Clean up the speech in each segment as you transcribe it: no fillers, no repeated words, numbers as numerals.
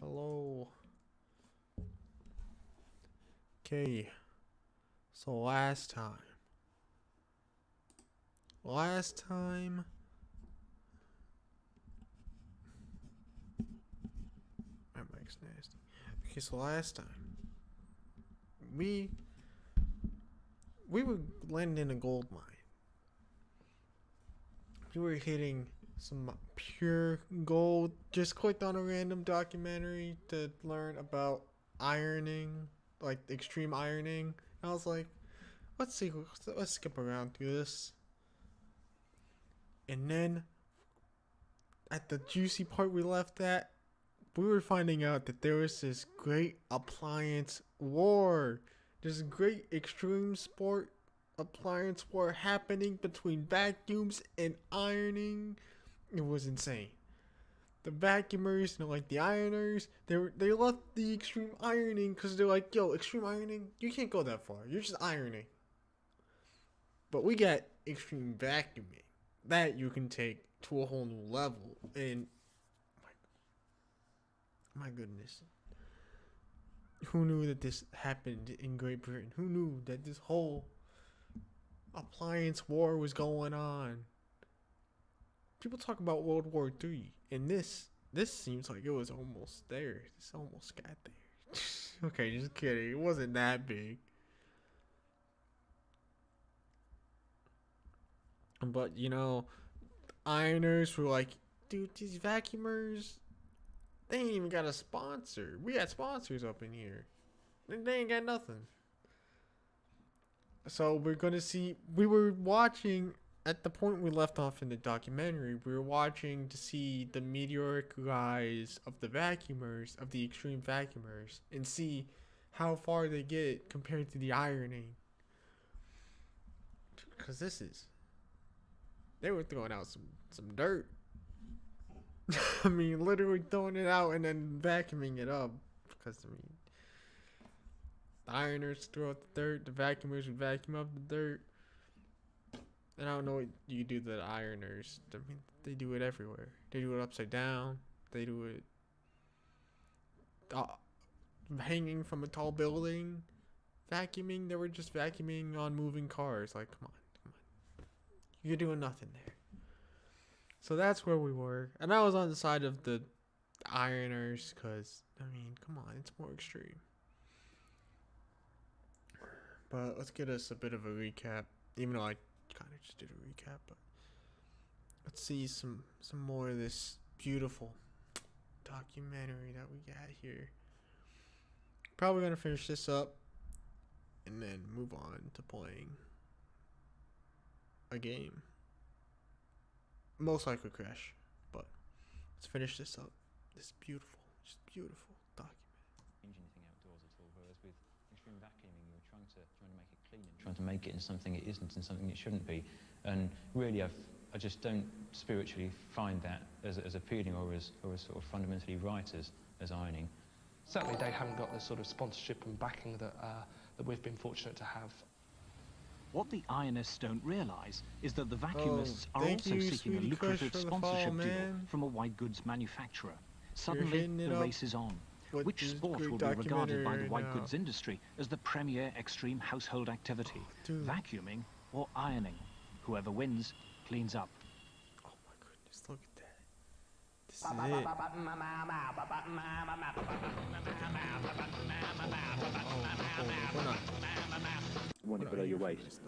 Hello. Okay. So last time, my mic's nasty. Okay, so last time we we were landing in a gold mine. We were hitting some pure gold. Just clicked on a random documentary to learn about ironing, like extreme ironing. And I was like, let's see, let's skip around through this. And then at the juicy part we left at, we were finding out that there was this great appliance war. This great extreme sport appliance war happening between vacuums and ironing. It was insane. The vacuumers, like the ironers, they left the extreme ironing because they're like, yo, extreme ironing, you can't go that far. You're just ironing. But we got extreme vacuuming. That you can take to a whole new level. And my goodness. Who knew that this happened in Great Britain? Who knew that this whole appliance war was going on? People talk about World War III, and this seems like it was almost there. This almost got there. Okay, just kidding. It wasn't that big. But ironers were like, dude, these vacuumers, they ain't even got a sponsor. We got sponsors up in here. They ain't got nothing. So we're gonna see. We were watching at the point we left off in the documentary. We were watching to see the meteoric rise of the vacuumers, of the extreme vacuumers, and see how far they get compared to the ironing. Because they were throwing out some dirt. I mean, literally throwing it out and then vacuuming it up. Because the ironers throw out the dirt, the vacuumers would vacuum up the dirt. And I don't know what you do to the ironers. I mean, they do it everywhere. They do it upside down. They do it hanging from a tall building. Vacuuming, they were just vacuuming on moving cars. Like, come on. You're doing nothing there. So that's where we were. And I was on the side of the ironers because, I mean, come on, it's more extreme. But let's get us a bit of a recap. Even though I kind of just did a recap, but let's see some more of this beautiful documentary that we got here. Probably gonna finish this up and then move on to playing a game. Most likely Crash, but let's finish this up. This just beautiful document. Change anything outdoors at all, whereas with extreme vacuuming you're trying to make it clean and trying to make it into something it isn't and something it shouldn't be. And really I just don't spiritually find that as appealing or as sort of fundamentally right as ironing. Certainly they haven't got the sort of sponsorship and backing that we've been fortunate to have. What the ionists don't realise is that the vacuumists are also seeking a lucrative sponsorship deal from a white goods manufacturer. Suddenly, the race is on. Which sport will be regarded by the white goods industry as the premier extreme household activity? Vacuuming or ironing? Whoever wins, cleans up. Oh my goodness, look at that. This is it. Want it below your waist.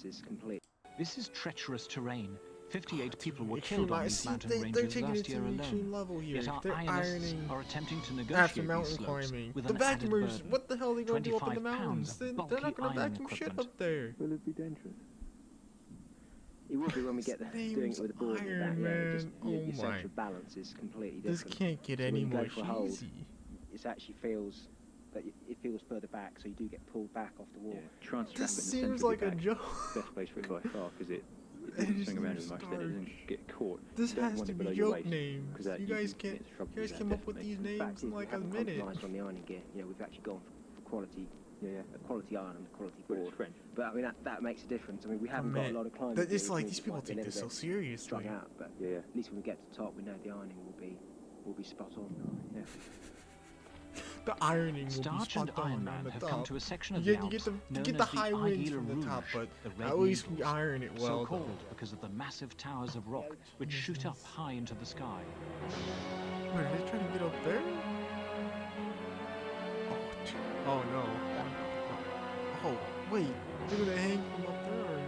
It's complete. This is treacherous terrain. 58 people were killed on these mountain ranges last year alone. Yet our ionists are attempting to negotiate these slopes with an added burden. What the hell are they going to do up in the mountains? They're bulky not going to iron vacuum shit equipment. up there. Will it be dangerous? It will be when we get doing it with a board and Iron that, Man. just Oh your my. sense of balance is completely This different. can't get So any when you go more for a hold, cheesy. it actually feels that it feels further back, so you do get pulled back off the wall. Try and strap This it in the seems centre like of a your back. joke. Best place for it by far because it It doesn't just swing around as seems much, then it dark. doesn't get caught. This You don't has want to it be below your joke waist, names. 'cause that You you guys can can't. get into trouble You guys with came that, up with these definitely. The fact names is in we like a haven't minute. compromised on the ironing gear. We've actually gone for quality, Yeah. a quality iron and a quality But it's board. French. But I mean that makes a difference. I mean we haven't got Man, a lot of climbing. that it's gear, like which these means it people might be a take this little so bit strung seriously. out, but Yeah. at least when we get to the top, we know the ironing will be spot on. Yeah. The ironing will be Starch and spot on Iron on Man the have top. come to a section You of get, the you get Alps the, you known get as the high winds Aiguille from the Rouge, top, but the Red at least we Needles, iron it well. so though. called because of the massive towers of rock which shoot up high into the sky. Wait, are they trying to get up there? Oh no. Oh, wait. They're gonna hang from up there.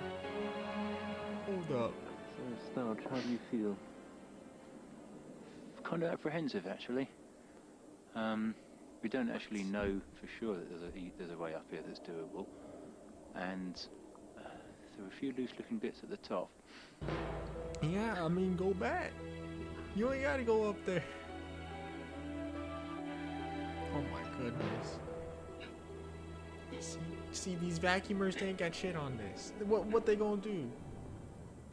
Hold up. So, Starch, how do you feel? Kind of apprehensive, actually. We don't actually know for sure that there's a way up here that's doable, and there are a few loose-looking bits at the top. Yeah, I mean, go back. You ain't gotta go up there. Oh my goodness. See these vacuumers, they ain't got shit on this. What they gonna do?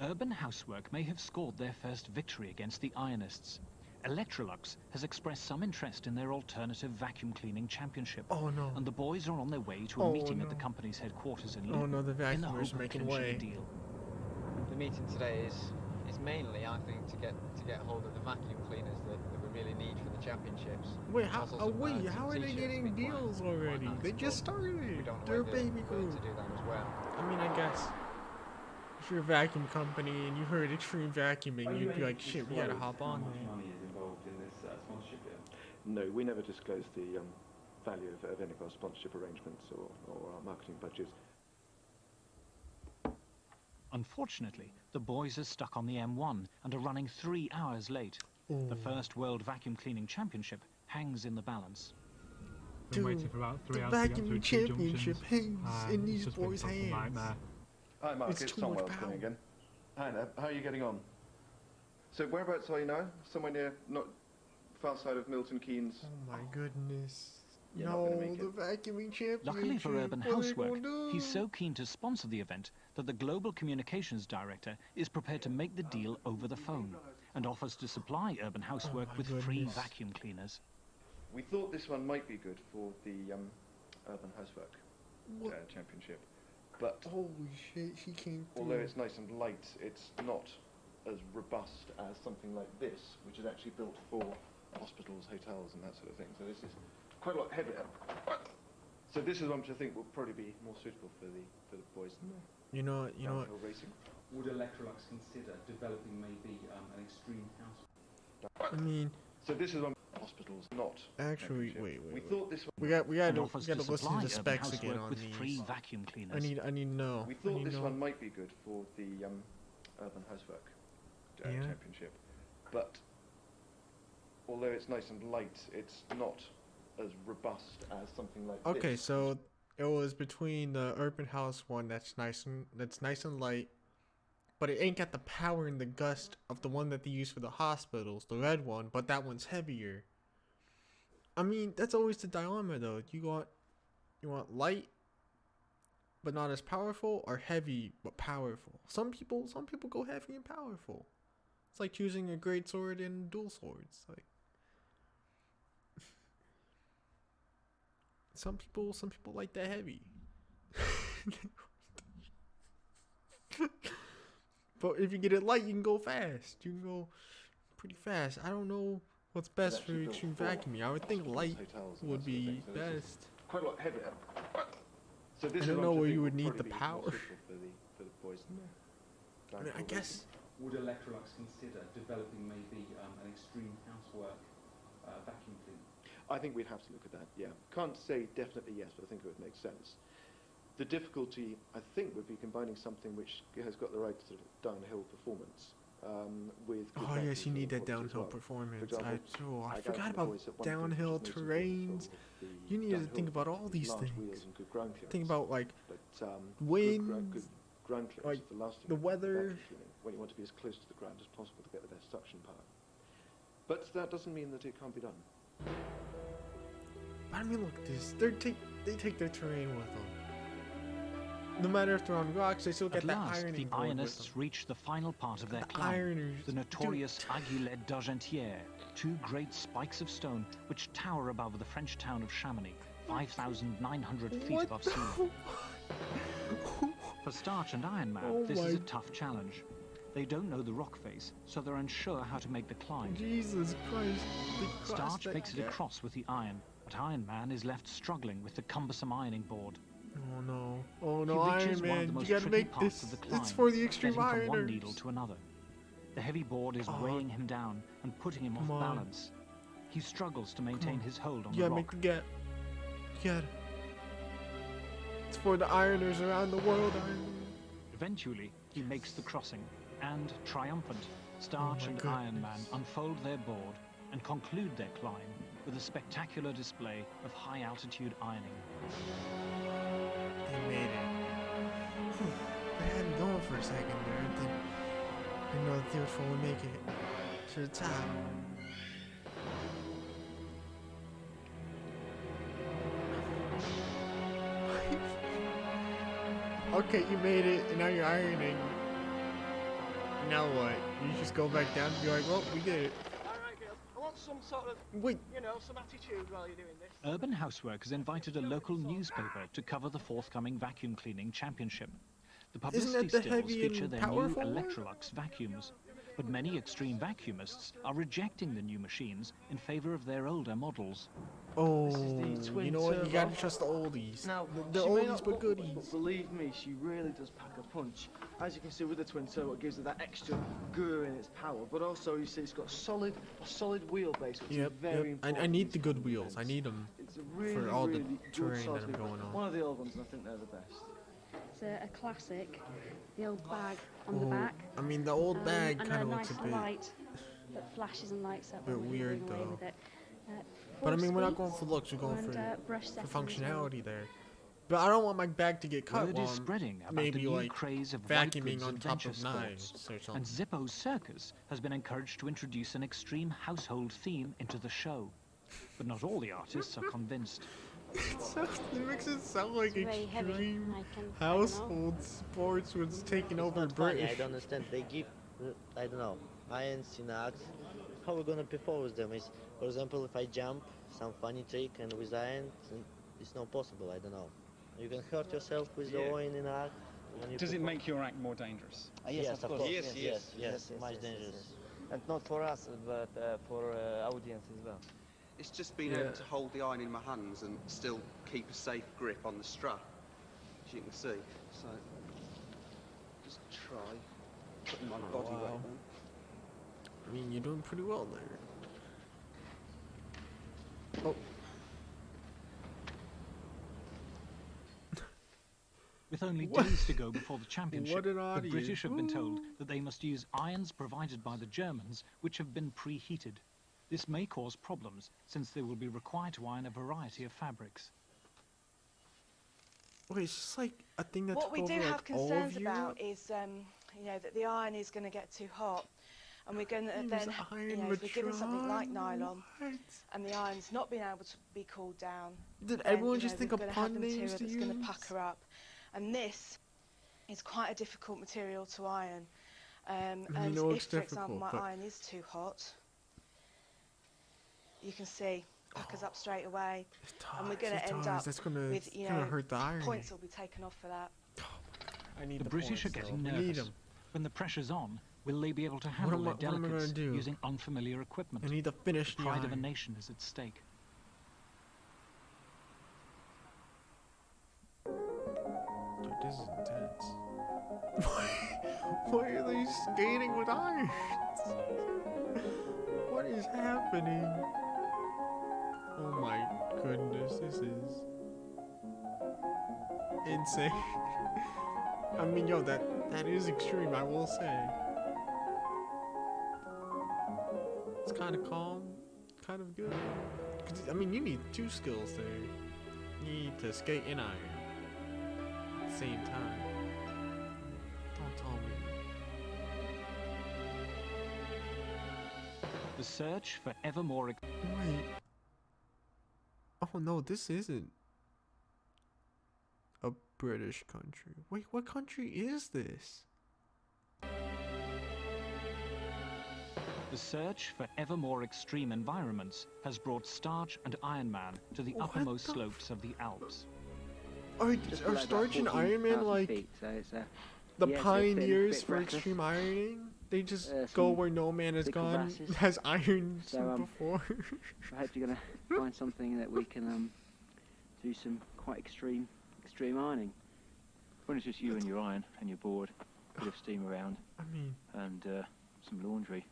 Urban Housework may have scored their first victory against the Ionists. Electrolux has expressed some interest in their alternative vacuum cleaning championship. Oh no. And the boys are on their way to a meeting at the company's headquarters in Luton. Oh no, the in the vacuumers hope of making clinching a way. deal. The meeting today is mainly, I think, to get hold of the vacuum cleaners that we really need for the championships. Wait, how? Also Oh some, wait, some how are they t-shirts getting would be quite- deals quite already? nice, They but just we started. don't know They're a whether baby we're crew. to do that as well. I mean, I guess if you're a vacuum company and you heard extreme vacuuming, you'd be like, shit, we gotta hop on there. Money is involved in this sponsorship deal? No, we never disclose the value of any of our sponsorship arrangements or our marketing budgets. Unfortunately, the boys are stuck on the M1 and are running 3 hours late. Ooh. The first World Vacuum Cleaning Championship hangs in the balance. Been waiting for about 3 the hours to get vacuum through 2 championship junctions. hangs in It's these just been boys' such a hands. nightmare. Hi Mark, It's it's too Tom much Wells calling power. again. Hi there, how are you getting on? So whereabouts are you now? Somewhere near, not far side of Milton Keynes? Oh my goodness. You're not gonna No, make the it. vacuuming championship. Luckily for Urban what are they Housework, gonna do? he's so keen to sponsor the event that the Global Communications Director is prepared to make the deal over the phone and offers to supply Urban Housework my with free goodness. vacuum cleaners. We thought this one might be good for the Urban Housework What? Championship, but Holy shit, she came through. although it's nice and light, it's not as robust as something like this, which is actually built for hospitals, hotels and that sort of thing. So this is quite a lot heavier. So this is one which I think will probably be more suitable for the boys. You know what? Downhill racing. Would Electrolux consider developing maybe an extreme house? I mean, So this is one hospitals, not actually, championship. wait. We thought this one. We gotta And offers to listen supply to the Urban specs again Housework on with these. free vacuum cleaners. I need to know. We I thought need this to one know. might be good for the Urban Housework Yeah. Championship, but although it's nice and light, it's not as robust as something like Okay, this. so it was between the Urban House one that's nice and light, but it ain't got the power and the gust of the one that they use for the hospitals, the red one, but that one's heavier. I mean, that's always the dilemma though. You want light but not as powerful, or heavy but powerful. Some people go heavy and powerful. It's like choosing a great sword and dual swords. Like some people like that heavy. But if you get it light, you can go fast. You can go pretty fast. I don't know what's best for actually built extreme for vacuuming. I would think hospitals, light hotels and would that sort of be thing. So this is best. quite a lot heavier. So this I is don't one know which where think you will would need probably the be more power. suitable for the boys. I mean, Downhill I guess. Would Electrolux consider developing maybe an extreme housework vacuum cleaner? I think we'd have to look at that, yeah. Can't say definitely yes, but I think it would make sense. The difficulty, I think, would be combining something which has got the right sort of downhill performance with... good Oh yes, you vacuum need that performance as downhill well. performance. For I example, forgot the about boys at one point downhill just noticed terrains. sort of the You need to downhill think about all with these large things. wheels and good ground clearance. Think about like But winds, good ground clearance like is the last thing the you want for weather. vacuum cleaning, when you want to be as close to the ground as possible to get the best suction power. But that doesn't mean that it can't be done. I mean, look at this. They take their terrain with them. No matter if they're on rocks, they still get At that last, ironing the board with Ionists them. reach the final part of their The climb, ironers, the dude. notorious Aiguille d'Argentière, 2 great spikes of stone which tower above the French town of Chamonix, 5,900 feet What above the sea level. For Starch and Iron Man, Oh this is my- a tough challenge. They don't know the rock face, so they're unsure how to make the climb. Jesus Christ. They crossed Starch that makes it gap. across with the iron, but But Iron Man is left struggling with the cumbersome ironing board. Oh no. Oh no, He Iron reaches one of the Man. most You gotta tricky make parts this. of the climb, It's for the extreme getting from one needle ironers. to another. The heavy board is weighing him down and putting him off Come on. balance. He struggles to maintain his hold on You the gotta make rock. the gap. You gotta. It's for the ironers around the world, Iron Man. Eventually, he makes the crossing, and triumphant, Starch my and Iron Man goodness. unfold their board and conclude their climb with a spectacular display of high-altitude ironing. They made it. Whew. They had it going for a second there. I didn't know that they would fully make it to the top. Okay, you made it, and now you're ironing. Now what? You just go back down and be like, well, we did it. Alright, girls, I want some sort of, Wait. you know, some attitude while you're doing this. Urban Housework has invited a local newspaper to cover the forthcoming vacuum cleaning championship. The publicity the stills heavy feature and their new powerful one? Electrolux vacuums, but many extreme vacuumists are rejecting the new machines in favor of their older models. Oh, twin you know what? You turbo. gotta trust the oldies. Now, The she may oldies not but look, goodies. but believe me, she really does pack a punch. As you can see with the twin turbo, it gives her that extra gur in its power. But also, you see, it's got a solid wheelbase, which is very important. I need the good wheels. I need them It's a really, for all the really good terrain sort that I'm of- going on. One of the old ones, and I think they're the best. It's a classic, the old bag on the back. I mean, the old bag and kind a of nice looks a bit. light that flashes and lights up. bit when weird, you're moving away though. with it. But I Four mean, we're not speeds going for looks. We're going and, brush for settings as well. functionality there. But I don't want my bag to get cut Word while is I'm spreading about maybe the new like craze of white vacuuming goods on top adventure of sports. knives or something. And Zippo's Circus has been encouraged to introduce an extreme household theme into the show. But not all the artists are convinced. It makes it sound like It's very heavy. extreme I don't know. household sports was taking over Not funny, British. I don't understand. They give, I don't know, irons in acts. How we're gonna perform with them is, for example, if I jump, some funny trick, and with iron, it's not possible. I don't know. You can hurt yourself with the iron in act. when you Does it perform. make your act more dangerous? Yes, of course. Yes, Much dangerous. And not for us, but for audience as well. It's just being able to hold the iron in my hands and still keep a safe grip on the strap, as you can see. So, just try putting my body weight on. I mean, you're doing pretty well there. Oh. With only days to go before the championship, What an the audience. British have been told that they must use irons provided by the Germans, which have been preheated. This may cause problems, since they will be required to iron a variety of fabrics. Wait, it's just like a thing that What took we do over, have like, all concerns of about Europe? is, you know, that the iron is going to get too hot, and we're going to Use then, you know, if we're given something like Matron, nylon, and the iron's not being able to be cooled down, Did then, everyone you just know, think we're of going to have pun the names material to that's going to use? pucker up, and this is quite a difficult material to iron. And know if, it's for example, difficult, my but- iron is too hot, you can see puckers up straight away, and we're going to end up That's gonna, with, you gonna know, hurt the iron. points will be taken off for that. I need The British are points, getting though. We need nervous. 'em. When the pressure's on, will they be able to What handle am their I gonna delicates do? using unfamiliar equipment? I need to finish The the pride of a iron. nation is at stake. Dude, this is intense. Why are they skating with irons? What is happening? Oh my goodness, this is insane. I mean, yo, that is extreme, I will say. It's kind of calm, kind of good. 'Cause, I mean, you need two skills there. You need to skate and iron at the same time. Don't tell me. The search for ever more Wait. Oh no, this isn't a British country. Wait, what country is this? The search for ever more extreme environments has brought Starch and Iron Man to the What uppermost the slopes of the Alps. Are Just Starch and Iron Man like feet, so it's the yeah, it's a pioneers bit for breathless. extreme ironing? They just go where no man has gone, has ironed before. I hope you're going to find something that we can do some quite extreme ironing. When it's just you and your iron and your board, a bit of steam around, and some laundry,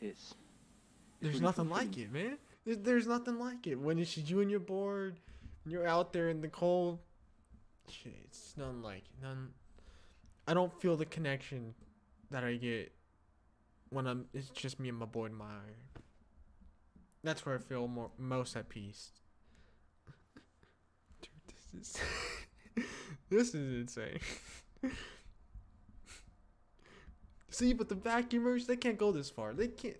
it's there's really nothing like it, man. There's nothing like it. When it's just you and your board, and you're out there in the cold, shit, it's nothing like it. None. I don't feel the connection that I get when it's just me and my board and my iron. That's where I feel most at peace. Dude, this is this is insane. See, but the vacuumers, they can't go this far. They can't.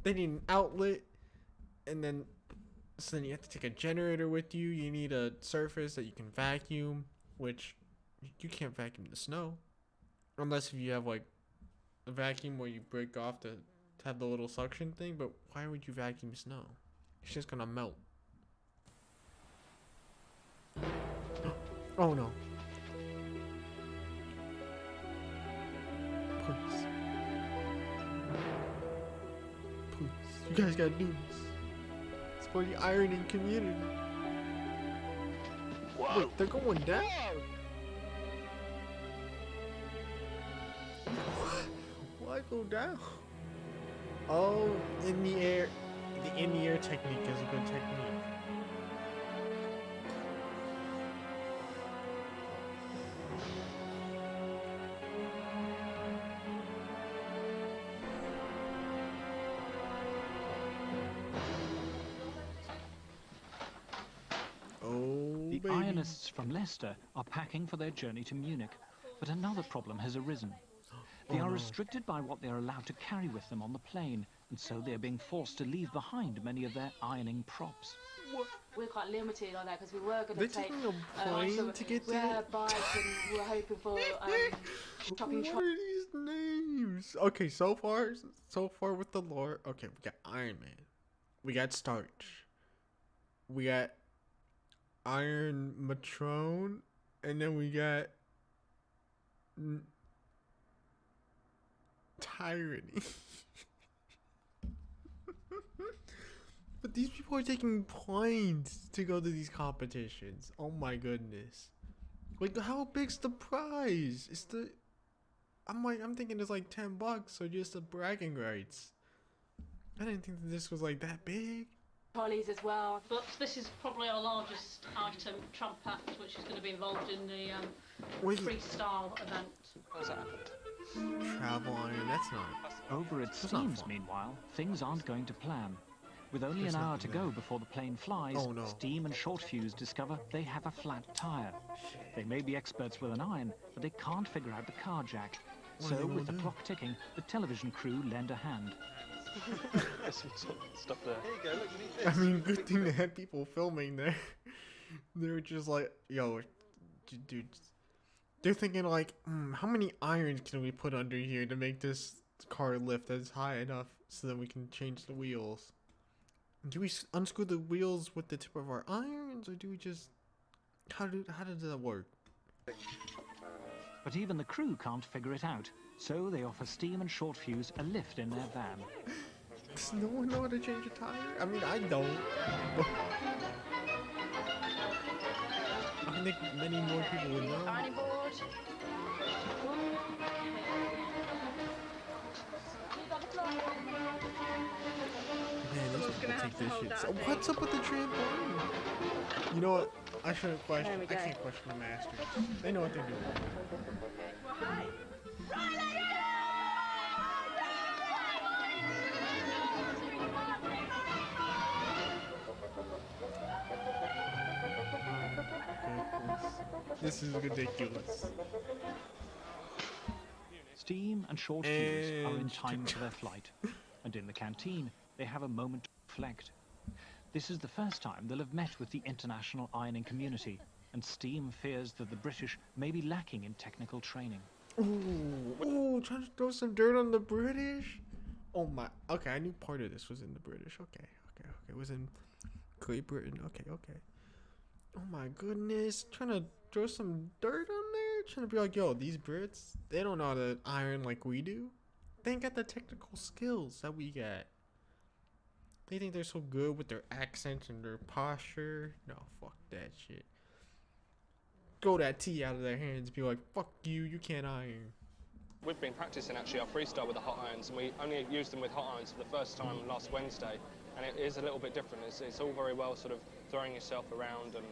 They need an outlet, and then so then you have to take a generator with you. You need a surface that you can vacuum, which you can't vacuum the snow, unless if you have like a vacuum where you break off to have the little suction thing. But why would you vacuum snow? It's just gonna melt. Oh no. Please. Please. You guys gotta do this. It's for the ironing community. Whoa. Wait, they're going down? Why go down? Oh, in the air. The in the air technique is a good technique. The ionists from Leicester are packing for their journey to Munich, but another problem has arisen. They are restricted by what they are allowed to carry with them on the plane, and so they are being forced to leave behind many of their ironing props. We're quite limited on that because we were going to take a plane to get we had a bike and we were hoping for shopping. What are these names? Okay, so far with the lore. Okay, we got Iron Man, we got Starch, we got Iron Matrone, and then we got Tyranny. But these people are taking planes to go to these competitions. Oh my goodness. Like, how big's the prize? I'm thinking it's like $10 or just the bragging rights. I didn't think that this was like that big. Trolleys as well. But this is probably our largest item, Trump Act, which is going to be involved in the freestyle event. How's that happened? Travel iron, that's not. Over at Steam's, meanwhile, things aren't going to plan. With only an hour to go before the plane flies, Steam and Short Fuse discover they have a flat tire. They may be experts with an iron, but they can't figure out the car jack. So, with the clock ticking, the television crew lend a hand. Stop there. Here you go, look, you need this. I mean, good thing they had people filming there. They were just like, yo, dude. They're thinking like, how many irons can we put under here to make this car lift as high enough so that we can change the wheels? Do we unscrew the wheels with the tip of our irons, or do we just... How does that work? But even the crew can't figure it out, so they offer Steam and Short Fuse a lift in their van. Does no one know how to change a tire? I mean, I don't. I think many more people would know. Ironing board. Man, these people take this shit. So what's up with the trampoline? You know what? I shouldn't question. I can't question the masters. They know what they're doing. This is ridiculous. Steam and Short Fuse are in time for their flight, and in the canteen they have a moment to reflect. This is the first time they'll have met with the international ironing community, and Steam fears that the British may be lacking in technical training. Ooh, trying to throw some dirt on the British? Oh my, okay, I knew part of this was in the British. Okay, it was in Great Britain. Okay. Oh my goodness, trying to throw some dirt on there? Trying to be like, yo, these Brits, they don't know how to iron like we do. They ain't got the technical skills that we got. They think they're so good with their accents and their posture. No, fuck that shit. Throw that tea out of their hands. Be like, fuck you. You can't iron. We've been practicing actually our freestyle with the hot irons, and we only used them with hot irons for the first time last Wednesday, and it is a little bit different. It's all very well sort of throwing yourself around and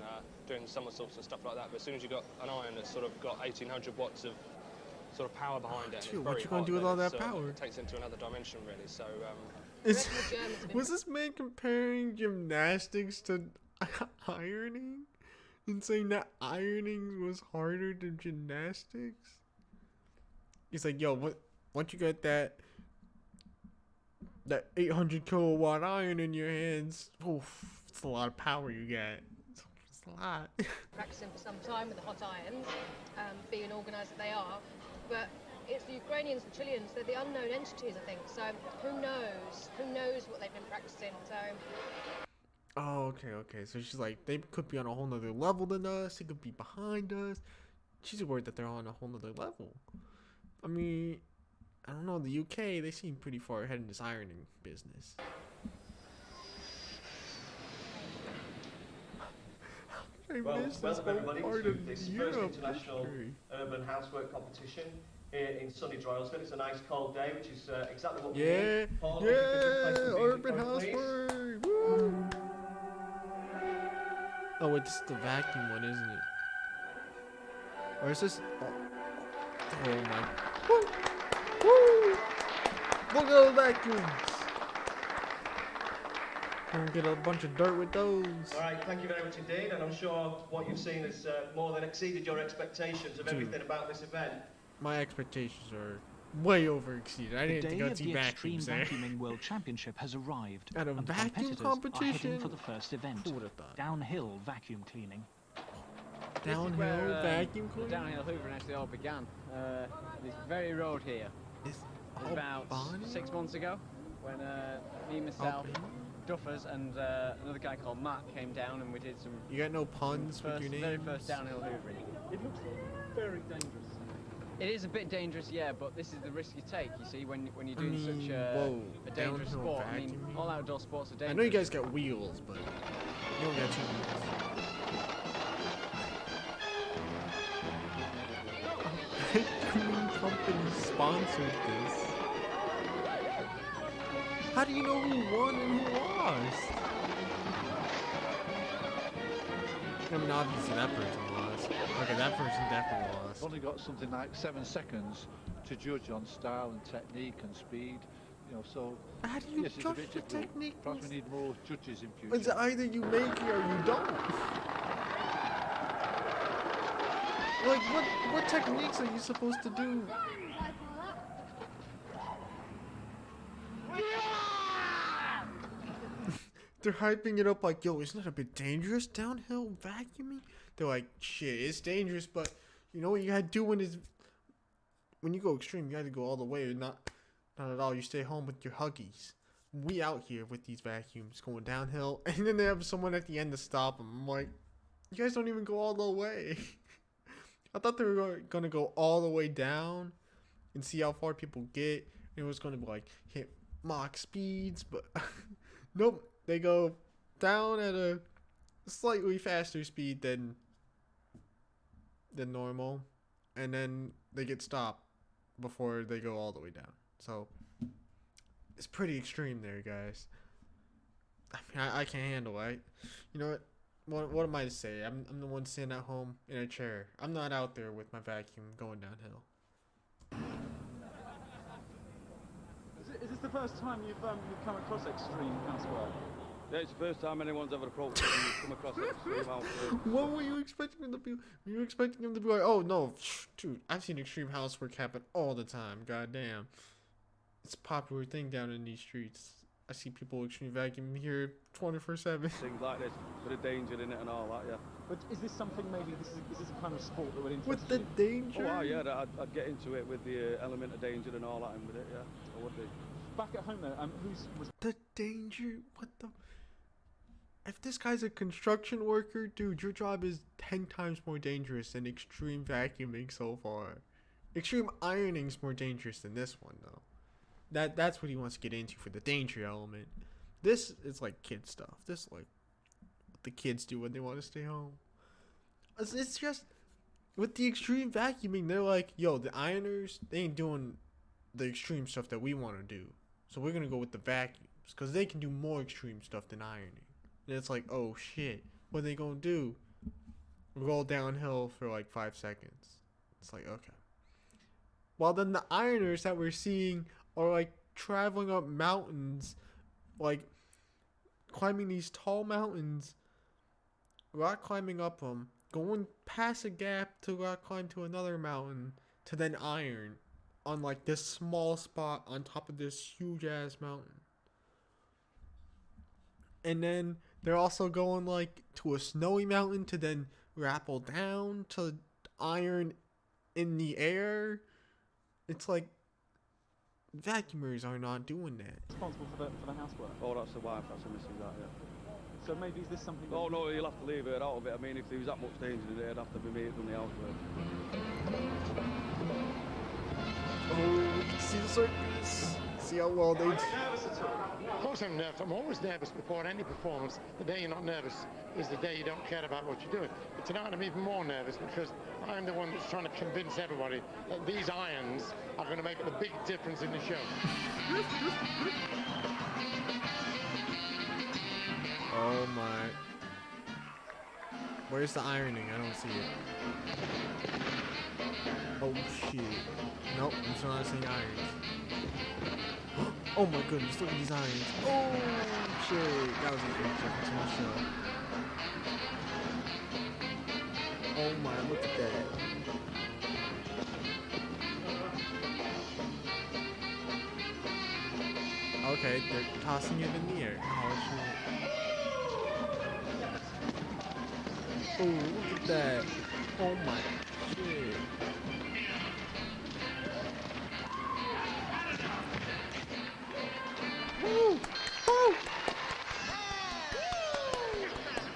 doing somersaults and stuff like that, but as soon as you've got an iron that's sort of got 1800 watts of sort of power behind it, Dude, and it's what very you gonna hot, do with then all that power? it takes it into another dimension really. So Was this man comparing gymnastics to ironing and saying that ironing was harder than gymnastics? He's like, yo, once you got that 800 kilowatt iron in your hands, oof, it's a lot of power you got. It's a lot. Practicing for some time with the hot irons, being organised that they are, but it's the Ukrainians, the Chileans, they're the unknown entities, I think, so who knows what they've been practicing, so... Oh, okay, so she's like, they could be on a whole nother level than us, they could be behind us. She's worried that they're on a whole nother level. I mean, I don't know, the UK, they seem pretty far ahead in this ironing business. Welcome everybody to this first international urban housework competition here in sunny Droylsden. It's a nice cold day, which is exactly what we need. Paul, Urban housework! Woo! Oh wait, this is the vacuum one, isn't it? Or is this... Oh my... Woo! Woo! Look at those vacuums! Gonna get a bunch of dirt with those. All right, thank you very much indeed, and I'm sure what you've seen has more than exceeded your expectations of everything about this event. My expectations are way over exceeded. I didn't go see vacuums there. The Vacuuming World Championship has arrived, at a and vacuum the competition are heading for the first event, downhill vacuum cleaning. Downhill vacuum cleaning. The downhill hoovering actually all began. This very road here. It was about 6 months ago when me, myself, Duffers and another guy called Matt came down and we did some... You got no puns with your names? Very first downhill hoovering. It looks very dangerous. It is a bit dangerous, yeah, but this is the risk you take, you see, when you're doing such a dangerous sport. I mean, all outdoor sports are dangerous. I know you guys got wheels, but you don't got 2 wheels. Vacuum company sponsored this. How do you know who won and who lost? I mean, obviously that person lost. Okay, that person definitely lost. I've only got something like 7 seconds to judge on style and technique and speed. You know, so how do you yes, judge it's a bit the difficult. technique? Perhaps we need more judges in future. It's either you make it or you don't. Like, what techniques are you supposed to do? They're hyping it up like, yo, isn't it a bit dangerous downhill vacuuming? They're like, shit, it's dangerous, but you know what you gotta do when you go extreme, you gotta go all the way or not at all. You stay home with your huggies. We out here with these vacuums going downhill, and then they have someone at the end to stop them. I'm like, you guys don't even go all the way. I thought they were gonna go all the way down and see how far people get. It was gonna be like hit Mach speeds, but nope. They go down at a slightly faster speed than normal, and then they get stopped before they go all the way down. So it's pretty extreme there, guys. I mean, I can't handle it. You know what am I to say? I'm the one sitting at home in a chair. I'm not out there with my vacuum going downhill. Is this the first time you've come across extreme housework? Yeah, it's the first time anyone's ever approached me and come across extreme housework. What were you expecting them to be? Were you expecting them to be like, oh no, dude, I've seen extreme housework happen all the time. Goddamn, it's a popular thing down in these streets. I see people extreme vacuum here 24/7. Things like this, bit of danger in it and all that, yeah. But is this something maybe is this a kind of sport that would interest with the danger? Oh, yeah, I'd get into it with the element of danger and all that, and with it, yeah, I would be. Back at home though, was the danger? What the? If this guy's a construction worker, dude, your job is 10 times more dangerous than extreme vacuuming so far. Extreme ironing's more dangerous than this one, though. that's what he wants to get into for the danger element. This is like kid stuff. This is like what the kids do when they want to stay home. It's just with the extreme vacuuming, they're like, yo, the ironers, they ain't doing the extreme stuff that we want to do. So we're gonna go with the vacuums because they can do more extreme stuff than ironing. And it's like, oh shit, what are they gonna do? Roll downhill for like 5 seconds. It's like, okay. While then the ironers that we're seeing are like traveling up mountains, like climbing these tall mountains, rock climbing up them, going past a gap to rock climb to another mountain, to then iron on like this small spot on top of this huge ass mountain. And then they're also going like to a snowy mountain to then rappel down to iron in the air. It's like vacuumers are not doing that. Responsible for the housework. Oh, that's the wife. That's a Mrs. That, yeah. So maybe is this something? Oh no, you'll have to leave her out of it. I mean, if there was that much danger today, it'd have to be me doing the housework. Oh, we can see the circus. See how well they. Of course I'm nervous. I'm always nervous before any performance. The day you're not nervous is the day you don't care about what you're doing. But tonight I'm even more nervous because I'm the one that's trying to convince everybody that these irons are going to make the big difference in the show. Oh my. Where's the ironing? I don't see it. Oh shit. Nope, I'm still not seeing irons. Oh my goodness, look at these irons. Oh shit. That was a great difference in the show. Oh my, look at that. Okay, they're tossing it in the air. Oh shit. Oh, look at that. Oh my shit. Woo! Woo!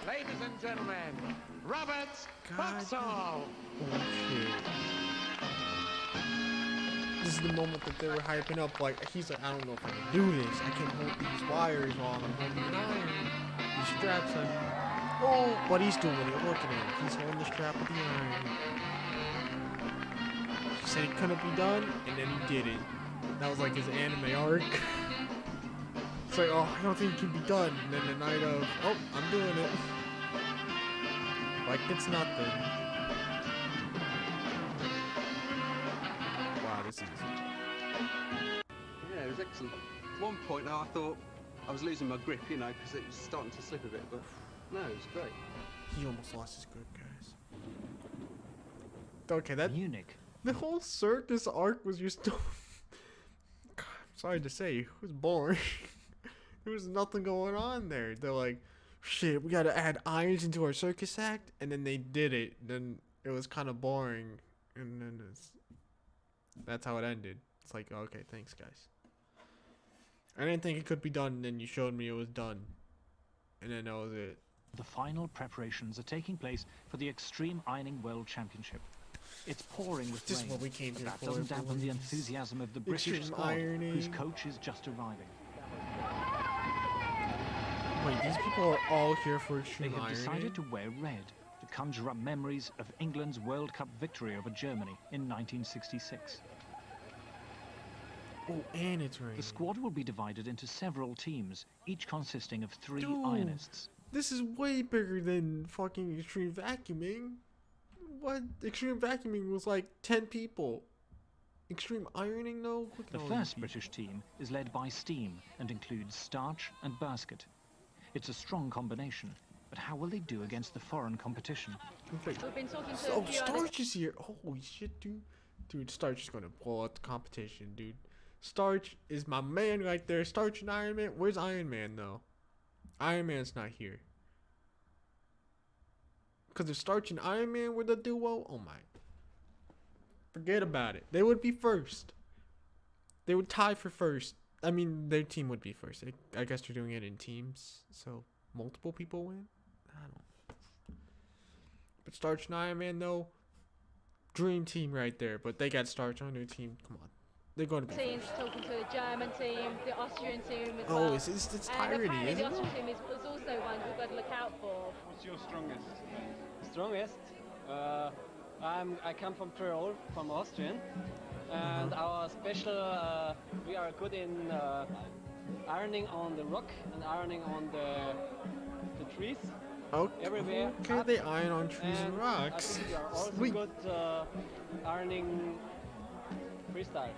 Ladies and gentlemen, Robert Foxall. Oh shit. This is the moment that they were hyping up. Like, he's like, I don't know if I can do this. I can hold these wires while I'm holding an iron. These straps on. Oh, but he's doing it. Look at him. He's holding the strap of the iron. He said it couldn't be done, and then he did it. That was like his anime arc. It's like, oh, I don't think it can be done. And then the night of, oh, I'm doing it. Like it's nothing. Wow, this is. Yeah, it was excellent. At one point, I thought I was losing my grip, you know, because it was starting to slip a bit, but no, it was great. He almost lost his grip, guys. Okay, that Munich. The whole circus arc was just. God, I'm sorry to say, it was boring. There was nothing going on there. They're like, shit, we gotta add irons into our circus act, and then they did it. Then it was kind of boring, and then that's how it ended. It's like, okay, thanks, guys. I didn't think it could be done, and then you showed me it was done, and then that was it. The final preparations are taking place for the Extreme Ironing World Championship. It's pouring with This rain, is what we came but here that for, doesn't dampen the boys. enthusiasm of the British Extreme squad, ironing. whose coach is just arriving. Wait, these people are all here for They extreme have ironing? decided to wear red to conjure up memories of England's World Cup victory over Germany in 1966. Oh, and it's raining. The squad will be divided into several teams, each consisting of 3 Dude, ironists. This is way bigger than fucking extreme vacuuming. What? Extreme vacuuming was like 10 people. Extreme ironing, though? Look at The all first these British team is led by steam and includes starch and basket. It's a strong combination, but how will they do against the foreign competition? people. We've been talking to Oh, a few Starch is here. Holy shit, dude. Dude, Starch is gonna blow out the competition, dude. Starch is my man right there. Starch and Iron Man. Where's Iron Man, though? Iron Man's not here. Because if Starch and Iron Man were the duo, oh my. Forget about it. They would be first. They would tie for first. I mean, their team would be first. I guess they're doing it in teams, so multiple people win? I don't know. But Starch and Iron Man, though, dream team right there. But they got Starch on their team. Come on. They're going to be teams talking to the German team, the Austrian team as well. well. It's tyranny, apparently isn't the Austrian it? team is also one we've got to look out for. What's your strongest? Strongest? I come from Tyrol, from Austrian, and our special, we are good in ironing on the rock and ironing on the trees. Okay, everywhere. Okay, they iron on trees and rocks. I think we are also Sweet. good ironing freestyle.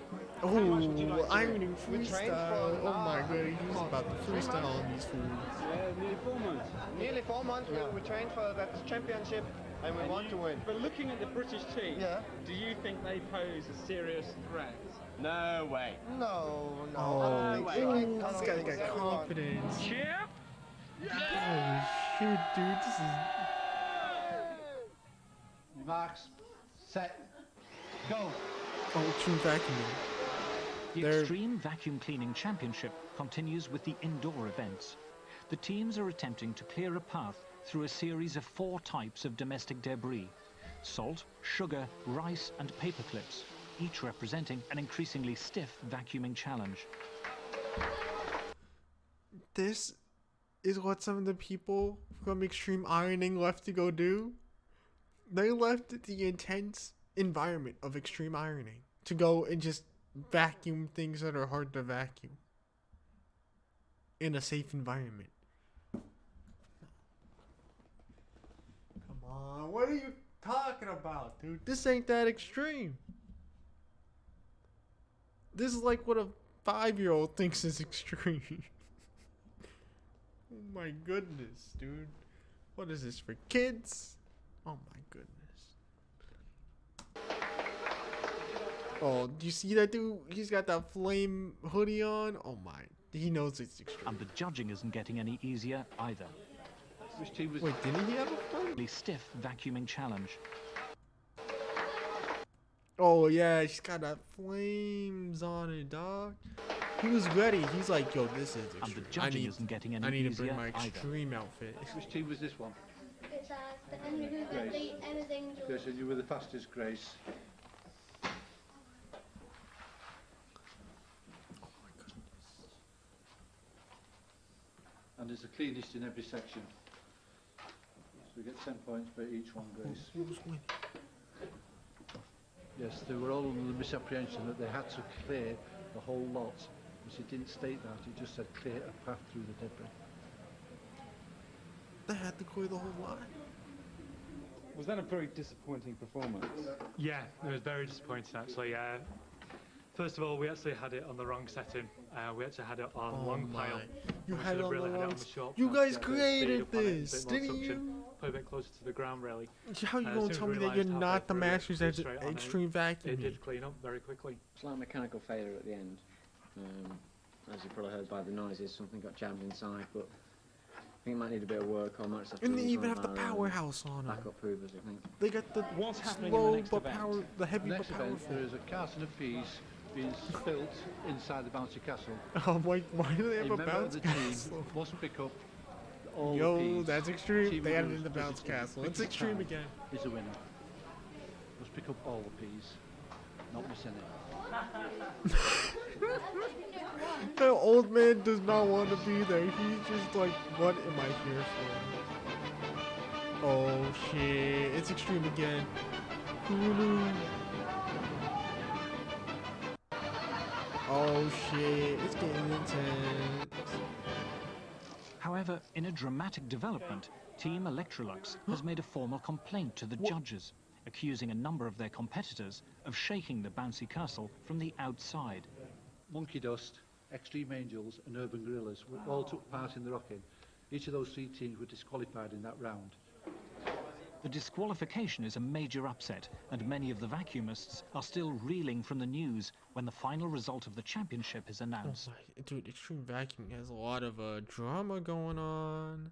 Oh, ironing freestyle. Oh my god, he's about to freestyle on these fools. Yeah, nearly 4 months. Nearly 4 months. We trained for that championship, and we want to win. But looking at the British team, do you think they pose a serious threat? No way. No. Oh, this guy's got confidence. Cheer! Oh shoot, dude, this is. Marks, set, go. Oh, extreme vacuuming. The Extreme Vacuum Cleaning Championship continues with the indoor events. The teams are attempting to clear a path through a series of 4 types of domestic debris: salt, sugar, rice, and paper clips, each representing an increasingly stiff vacuuming challenge. This is what some of the people from Extreme Ironing left to go do. They left the intense environment of extreme ironing to go and just vacuum things that are hard to vacuum in a safe environment. Come on, what are you talking about, dude? This ain't that extreme. This is like what a 5-year-old thinks is extreme. Oh my goodness, dude. What is this, for kids? Oh my goodness. Oh, do you see that dude? He's got that flame hoodie on. Oh my. He knows it's extreme. And the judging isn't getting any easier either. Which team was... Wait, didn't he have a flame? The stiff vacuuming challenge. Oh yeah, she's got that flames on it, dog. He was ready. He's like, yo, this is extreme. And the judging isn't getting any I need to easier bring my either. extreme outfit. Which team was this one? It's the Emma's Angels. Grace, and you were the fastest, Grace. And there's the cleanest in every section. So we get 10 points for each one, Grace. Who's winning? Yes, they were all under the misapprehension that they had to clear the whole lot. But he didn't state that, he just said clear a path through the debris. They had to clear the whole lot. Was that a very disappointing performance? Yeah, it was very disappointing actually. First of all, we actually had it on the wrong setting. We actually had it on long pile. You We had should it have on really the had it wrong. on the short You path guys to get a bit of created speed up on it, a this, bit more didn't suction, you? put a bit closer to the ground, really. How you As gonna soon as tell we me that you're realised not the halfway through, masters it at was straight on it. extreme vacuuming? It did clean up very quickly. It's like mechanical failure at the end. As you probably heard by the noises, something got jammed inside, but I think it might need a bit of work, or might just have to And they use even one have of the our, powerhouse on them. backup hoovers, I think. They got the What's happening in the slow next but event? power, the heavy but Next event, powerful. there is a carton of peas being spilt inside the bouncy castle. Oh my, why do they have a member of bounce the team castle? must pick up all the Yo, peas. that's extreme. Team They added who in the does bounce it in the castle. It's quickest extreme time again. Is a winner. Must pick up all the peas, not miss any. The old man does not want to be there. He's just like, what am I here for? Oh shit, it's extreme again. Oh shit, it's getting intense. However, in a dramatic development, Team Electrolux has made a formal complaint to the judges, accusing a number of their competitors of shaking the bouncy castle from the outside. Monkey Dust, Extreme Angels and Urban Gorillas all took part in the rocking. Each of those 3 teams were disqualified in that round. The disqualification is a major upset, and many of the vacuumists are still reeling from the news when the final result of the championship is announced. Oh my, dude, Extreme Vacuum has a lot of drama going on.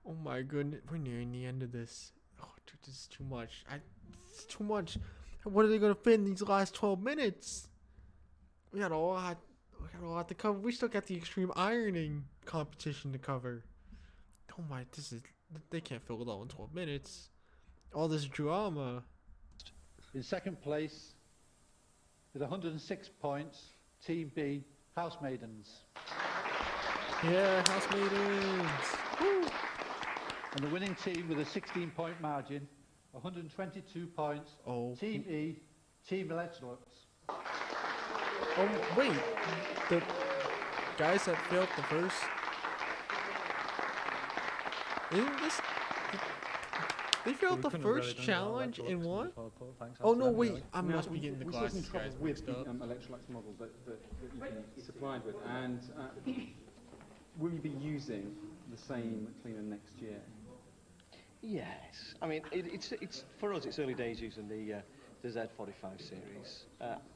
Oh my goodness, we're nearing the end of this. Oh, dude, this is too much. It's too much. What are they gonna fit in these last 12 minutes? We got a lot. We got a lot to cover. We still got the extreme ironing competition to cover. Oh my, this is. They can't fill it all in 12 minutes. All this drama. In second place, With 106 points, Team B, Housemaidens. Yeah, Housemaidens. Woo. And the winning team with a 16-point margin, 122 points, Team E, Team Electrolux. Oh, wait. The guys that failed the first... Isn't this... They failed the first challenge in one? Oh, no, wait. I must be getting the glasses guys mixed up. Electrolux model that you can be supplied with, and will you be using the same cleaner next year? Yes. I mean, it's for us, it's early days using the Z45 series.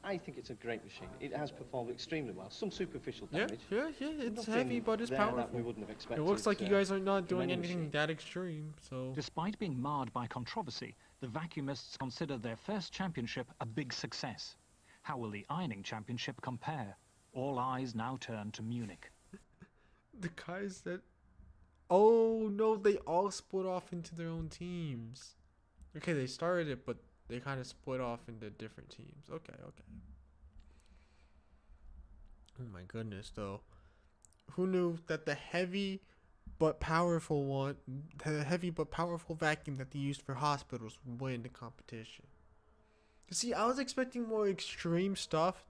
I think it's a great machine. It has performed extremely well. Some superficial damage. Yeah. It's heavy, but it's powerful. That we wouldn't have expected. It looks like you guys are not doing anything that extreme, so... Despite being marred by controversy, the vacuumists consider their first championship a big success. How will the ironing championship compare? All eyes now turn to Munich. The guys that... Oh, no, they all split off into their own teams. Okay, they started it, but they kind of split off into different teams. Okay. Oh my goodness, though. Who knew that the heavy but powerful vacuum that they used for hospitals would win the competition? See, I was expecting more extreme stuff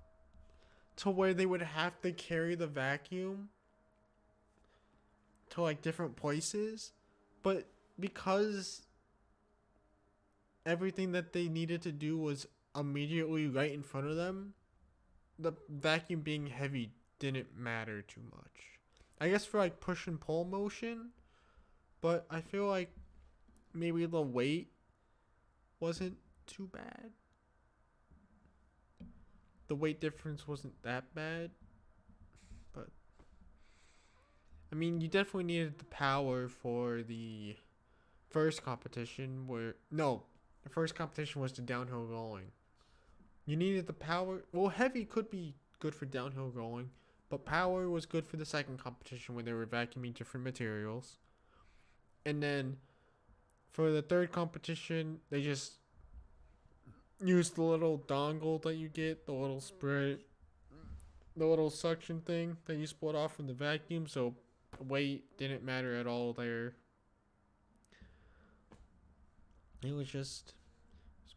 to where they would have to carry the vacuum to like different places, but because everything that they needed to do was immediately right in front of them, the vacuum being heavy didn't matter too much. I guess for like push and pull motion, but I feel like maybe the weight wasn't too bad. The weight difference wasn't that bad, but I mean, you definitely needed the power for the first competition the first competition was the downhill rolling. You needed the power. Well, heavy could be good for downhill rolling, but power was good for the second competition when they were vacuuming different materials. And then for the third competition, they just used the little dongle that you get, the little spray, the little suction thing that you split off from the vacuum, so weight didn't matter at all there. It was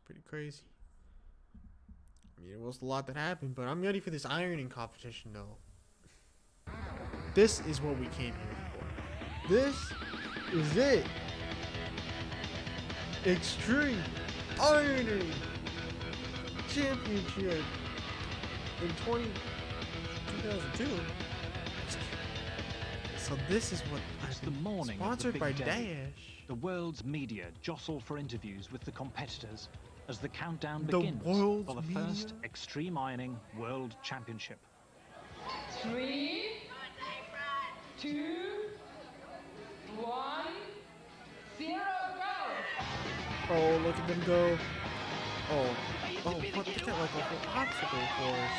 pretty crazy. I mean, it was a lot that happened, but I'm ready for this ironing competition, though. This is what we came here for. This is it. Extreme Ironing Championship in 2002. So this is what it's the morning sponsored of the by big day. Dash. The world's media jostle for interviews with the competitors as the countdown The begins world's for the media? first Extreme Ironing World Championship. 3, 2, 1, 0, go! Oh, look at them go. Oh, what? They got like a whole obstacle course.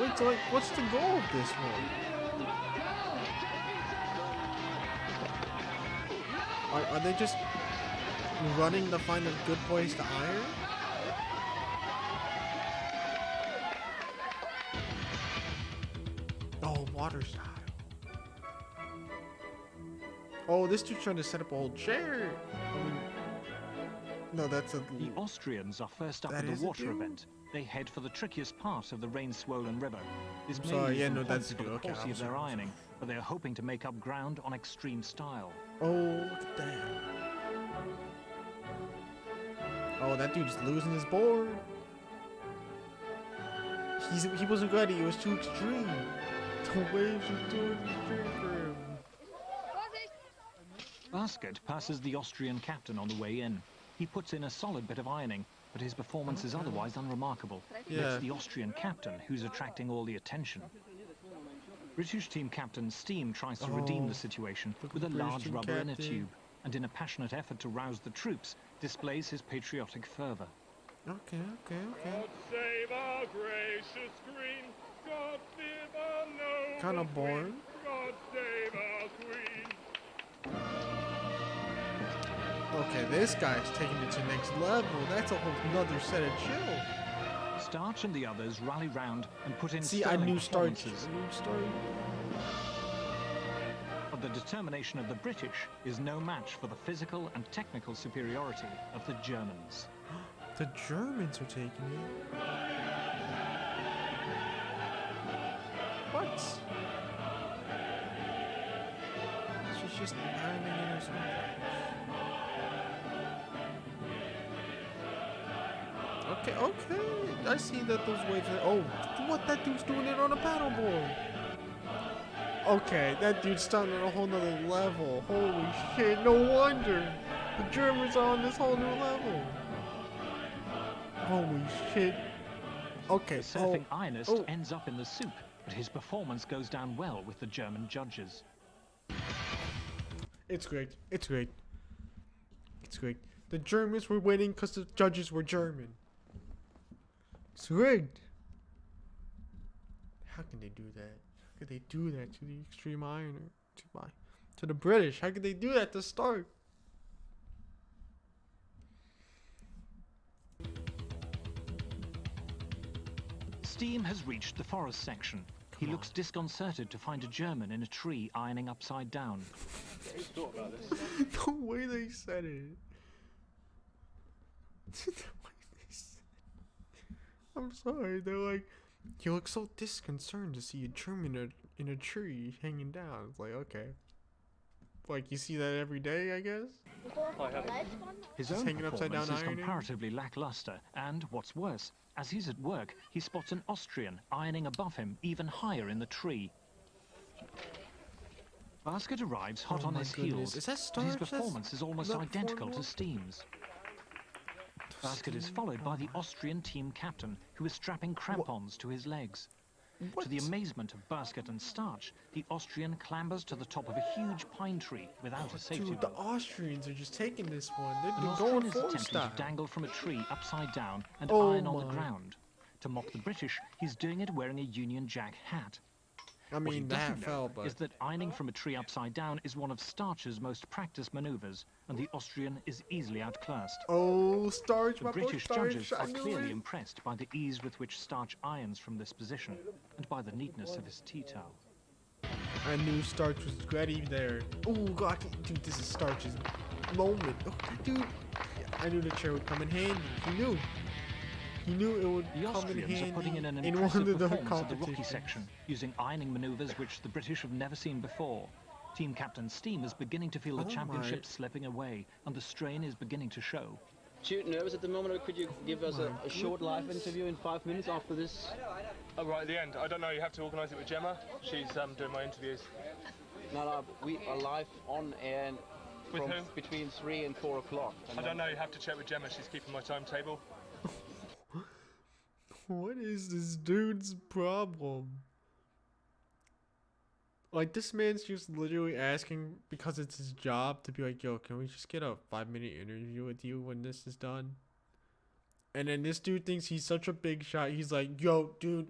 Wait, so like, what's the goal of this one? Are they just running to find a good place to iron? Oh, water style. Oh, this dude's trying to set up a whole chair. I mean, no, that's a... The Austrians are first up at the water event. They head for the trickiest part of the rain-swollen river. This may Sorry, leave yeah, them no, points that's the for dude. the Okay, quality I'm of their sorry. ironing, but they are hoping to make up ground on extreme style. Oh, look at that. Oh, that dude's losing his board. He wasn't ready. It was too extreme. The waves were too extreme for him. Baskett passes the Austrian captain on the way in. He puts in a solid bit of ironing, but his performance is otherwise unremarkable. Yeah. It's the Austrian captain who's attracting all the attention. British team captain Steam tries to redeem the situation with a large rubber inner tube, and in a passionate effort to rouse the troops, displays his patriotic fervour. Okay. God save our gracious queen. God save our noble Kind of boring. queen. God save our queen. Okay, yeah, this guy's taking it to the next level. That's a whole nother set of chill. Starch and the others rally round and put in See, I sterling knew Starch. performances. Starch. But the determination of the British is no match for the physical and technical superiority of the Germans. The Germans are taking it. What? She's just ironing in her sweater. Okay, okay. I see that those waves are. Oh, what? That dude's doing it on a paddleboard. Okay, that dude's starting on a whole nother level. Holy shit, no wonder. The Germans are on this whole new level. Holy shit. Okay, The surfing ironist ends up in the soup, but his performance goes down well with the German judges. It's great. It's great. It's great. The Germans were winning because the judges were German. It's rigged. How can they do that? How could they do that to the Extreme Ironer? To the British? How could they do that to start? Steam has reached the forest section. He looks disconcerted to find a German in a tree ironing upside down. Who's thought about this? The way they said it. The way they said it. I'm sorry. They're like, you look so disconcerted to see a German in a tree hanging down. It's like, okay. Like, you see that every day, I guess? His Just own hanging upside down performance is ironing? comparatively lackluster, and what's worse, as he's at work, he spots an Austrian ironing above him, even higher in the tree. Basket arrives hot Oh on my his goodness. heels, Is that but his Starch? performance is almost That identical form to Steam's. Basket is followed by the Austrian team captain, who is strapping crampons to his legs. To the amazement of Basket and Starch, the Austrian clambers to the top of a huge pine tree without a safety Dude, the rope. Austrians are just taking this one. They've An been Austrian going is full attempting style. to dangle from a tree upside down and Oh iron on the my. ground. To mock the British, he's doing it wearing a Union Jack hat. I What he mean, that doesn't know fell, but is that ironing from a tree upside down is one of Starch's most practiced maneuvers, and the Austrian is easily outclassed. oh, Starch, The my boy British Starch, judges I are knew clearly it. impressed by the ease with which Starch irons from this position, and by the neatness of his tea towel. I knew Starch was ready there. Oh God, dude, this is Starch's moment. Oh, dude, I knew the chair would come in handy. He knew it would The come in Austrians handy are putting in an one impressive of the performance at the rookie competitions. section, using ironing maneuvers which the British have never seen before. Team Captain Steam is beginning to feel the Oh championship my. slipping away, and the strain is beginning to show. Too nervous at the moment, or could you give us my a short live goodness. interview in 5 minutes after this? Oh, right at the end. I don't know, you have to organise it with Gemma. She's doing my interviews. No, we are live on air With from who? between 3 and 4 o'clock. I don't know, you have to check with Gemma. She's keeping my timetable. What is this dude's problem? Like, this man's just literally asking because it's his job to be like, yo, can we just get a 5-minute interview with you when this is done? And then this dude thinks he's such a big shot. He's like, yo, dude,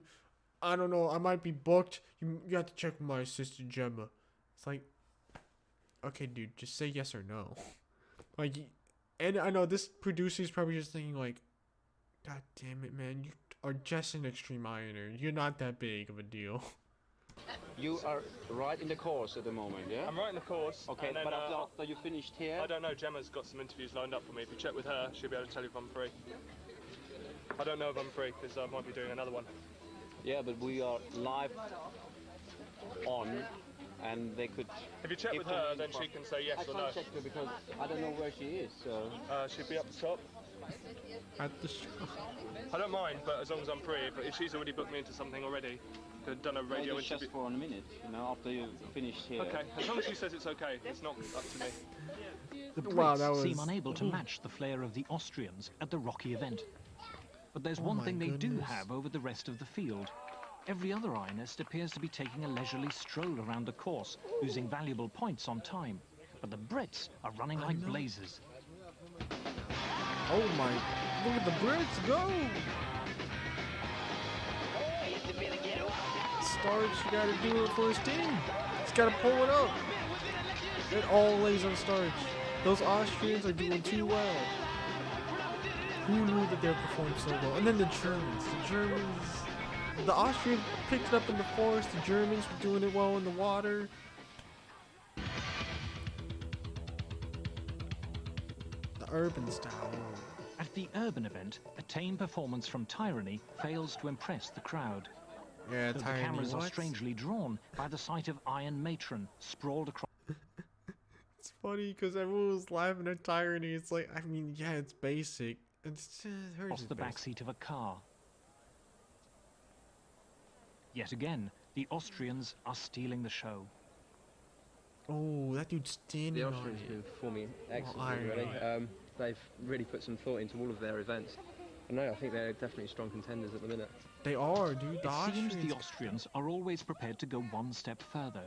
I don't know. I might be booked. You have to check with my assistant, Gemma. It's like, okay, dude, just say yes or no. Like, and I know this producer's probably just thinking like, God damn it, man. You are just an extreme ironer. You're not that big of a deal. You are right in the course at the moment, yeah? I'm right in the course. Okay, and then, but after you finished here... I don't know, Gemma's got some interviews lined up for me. If you check with her, she'll be able to tell you if I'm free. I don't know if I'm free, because I might be doing another one. Yeah, but we are live on, and they could... If you check with her, then she can say yes or no. I can't check her because I don't know where she is, so... She'll be up the top. At the shop. I don't mind, but as long as I'm free. But if she's already booked me into something already, done a radio Maybe interview. just for a minute, you know, after you finished here. Okay, as long as she says it's okay, it's not up to me. The Brits Wow, that seem was- unable to match the flair of the Austrians at the rocky event. But there's Oh one my thing they do goodness. have over the rest of the field. Every other ironist appears to be taking a leisurely stroll around the course, losing valuable points on time. But the Brits are running like know. blazes. Oh my, look at the Brits go! Starch, you gotta do it for his team. He's gotta pull it up. It all lays on Starch. Those Austrians are doing too well. Who knew that they were performing so well? And then the Germans. The Austrians picked it up in the forest. The Germans were doing it well in the water. The urban style. At the urban event, a tame performance from Tyranny fails to impress the crowd. Yeah, the cameras are strangely drawn by the sight of Iron Matron sprawled across. It's funny because everyone was laughing at Tyranny. It's like, I mean, yeah, it's basic. It's Across the backseat of a car. Yet again, the Austrians are stealing the show. Oh, that dude's standing The on Austrians have it. been performing excellently, really. They've really put some thought into all of their events. And no, I think they're definitely strong contenders at the minute. They are, dude. It seems the Austrians are always prepared to go one step further.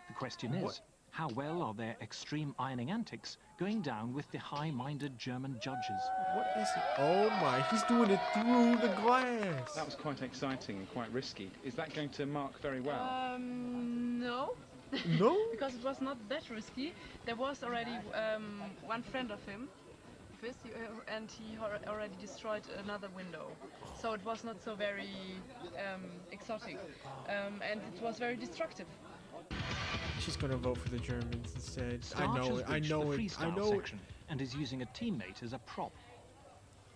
The question is, how well are their extreme ironing antics going down with the high-minded German judges? What is it? Oh my, he's doing it through the glass. That was quite exciting and quite risky. Is that going to mark very well? No. No? Because it was not that risky. There was already one friend of him, and he already destroyed another window. So it was not so very exotic. And it was very destructive. She's gonna vote for the Germans instead. Starch I know has it. I reached know the it. I freestyle know it. section and is using a teammate as a prop.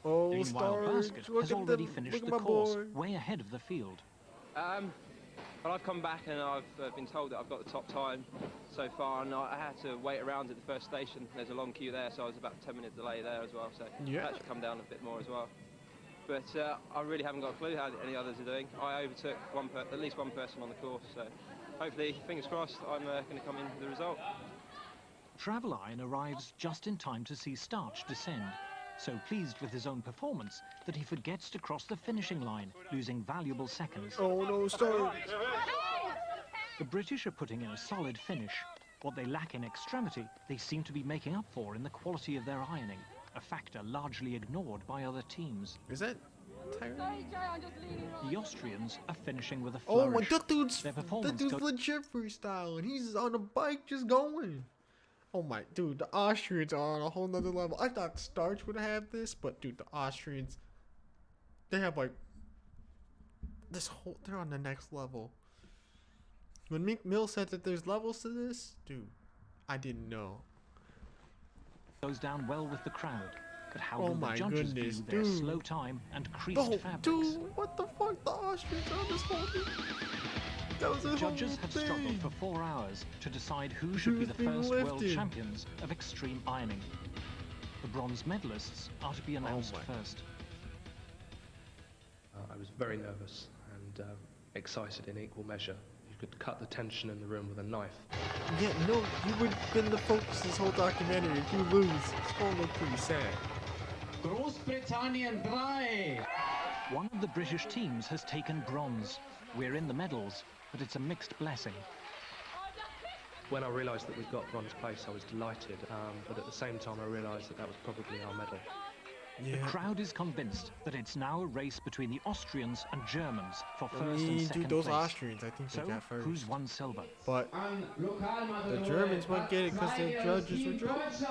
Oh, Meanwhile, Starch, Basket look has at already them. finished Look the at my course, boy. way ahead of the field. Well, I've come back and I've been told that I've got the top time so far, and I had to wait around at the first station. There's a long queue there, so I was about a 10-minute delay there as well, so that should come down a bit more as well. But I really haven't got a clue how any others are doing. I overtook at least one person on the course, so hopefully, fingers crossed, I'm going to come in with the result. Travel Iron arrives just in time to see Starch descend, so pleased with his own performance that he forgets to cross the finishing line, losing valuable seconds. Oh no, Starch! The British are putting in a solid finish. What they lack in extremity, they seem to be making up for in the quality of their ironing, a factor largely ignored by other teams. Is that Tyranny? The Austrians are finishing with a Oh flourish. my, that dude's goes legit freestyle, and he's on a bike just going. Oh my, dude, the Austrians are on a whole nother level. I thought Starch would have this, but dude, the Austrians, they have like they're on the next level. When Meek Mill said that there's levels to this, dude, I didn't know. Goes down well with the crowd, but how Oh will the my judges goodness, view their dude. slow time and creased Oh, fabrics? dude, what the fuck? The Austrians are on this whole thing. That was The a judges whole have thing. struggled for 4 hours to decide who should be Who's the being first world lifted? champions of extreme ironing. The bronze medalists are to be announced first. I was very nervous and excited in equal measure. You could cut the tension in the room with a knife. Yeah, no, you would have been the focus this whole documentary. If you lose, it's gonna look pretty sad. Großbritannien 3! One of the British teams has taken bronze. We're in the medals, but it's a mixed blessing. When I realised that we'd got bronze place, I was delighted, but at the same time I realised that that was probably our medal. The crowd is convinced that it's now a race between the Austrians and Germans for first and second dude, those place. Austrians, I think So, they got first. who's won silver? But the Germans might get it because their judges were Germans.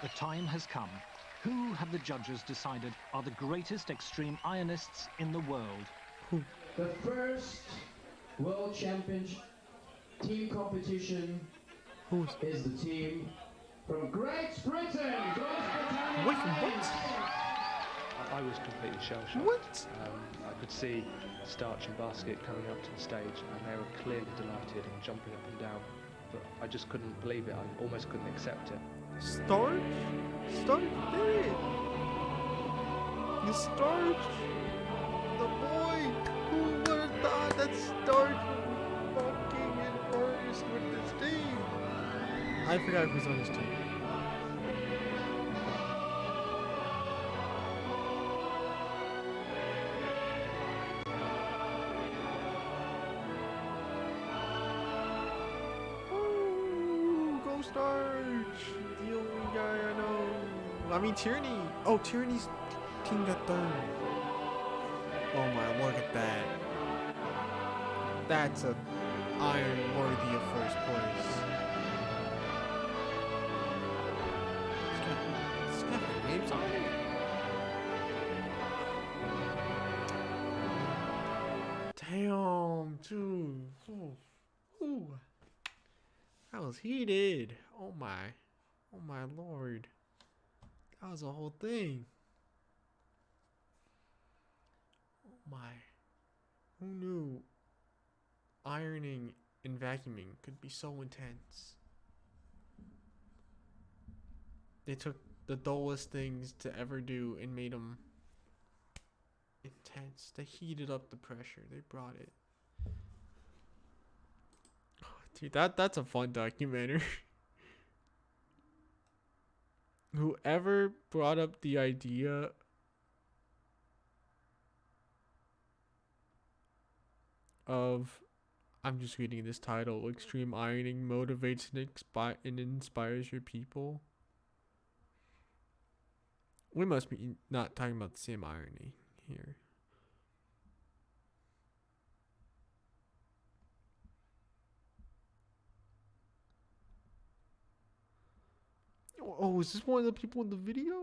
The time has come. Who have the judges decided are the greatest extreme ironists in the world? The first World Championship team competition is the team from Great Britain. Wait, what? I was completely shell-shocked. What? I could see Starch and Basket coming up to the stage, and they were clearly delighted and jumping up and down. But I just couldn't believe it. I almost couldn't accept it. Starch? Starch did it! You Starch! The boy! Who would have thought that Starch fucking in first with this team? I forgot who's on his team. Ooh, go Starch! The only guy I know. I mean Tierney. Oh, Tierney's team got third. Oh my, look at that. That's a iron worthy of first place. It's got flames on it. Damn, dude. Ooh. That was heated. Oh my lord. That was a whole thing. Oh my. Who knew ironing and vacuuming could be so intense? They took the dullest things to ever do and made them intense. They heated up the pressure. They brought it. Oh, dude, that's a fun documentary. Whoever brought up the idea of, I'm just reading this title, extreme ironing motivates and inspires your people. We must be not talking about the same irony here. Oh, is this one of the people in the video?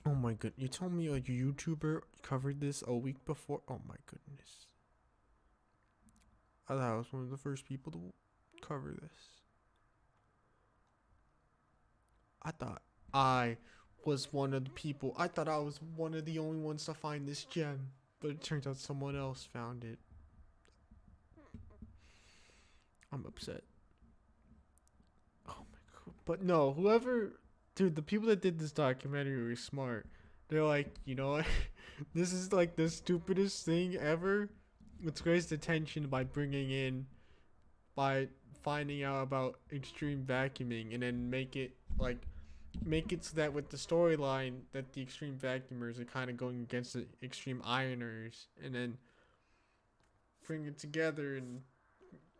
Oh my god, you told me a YouTuber covered this a week before? Oh my goodness. I thought I was one of the first people to cover this. I thought I was one of the people. I thought I was one of the only ones to find this gem. But it turns out someone else found it. I'm upset. Oh my god. But no, whoever... Dude, the people that did this documentary were smart. They're like, you know what? This is like the stupidest thing ever. Let's raise the tension by finding out about extreme vacuuming and then make it so that with the storyline that the extreme vacuumers are kind of going against the extreme ironers, and then bring it together and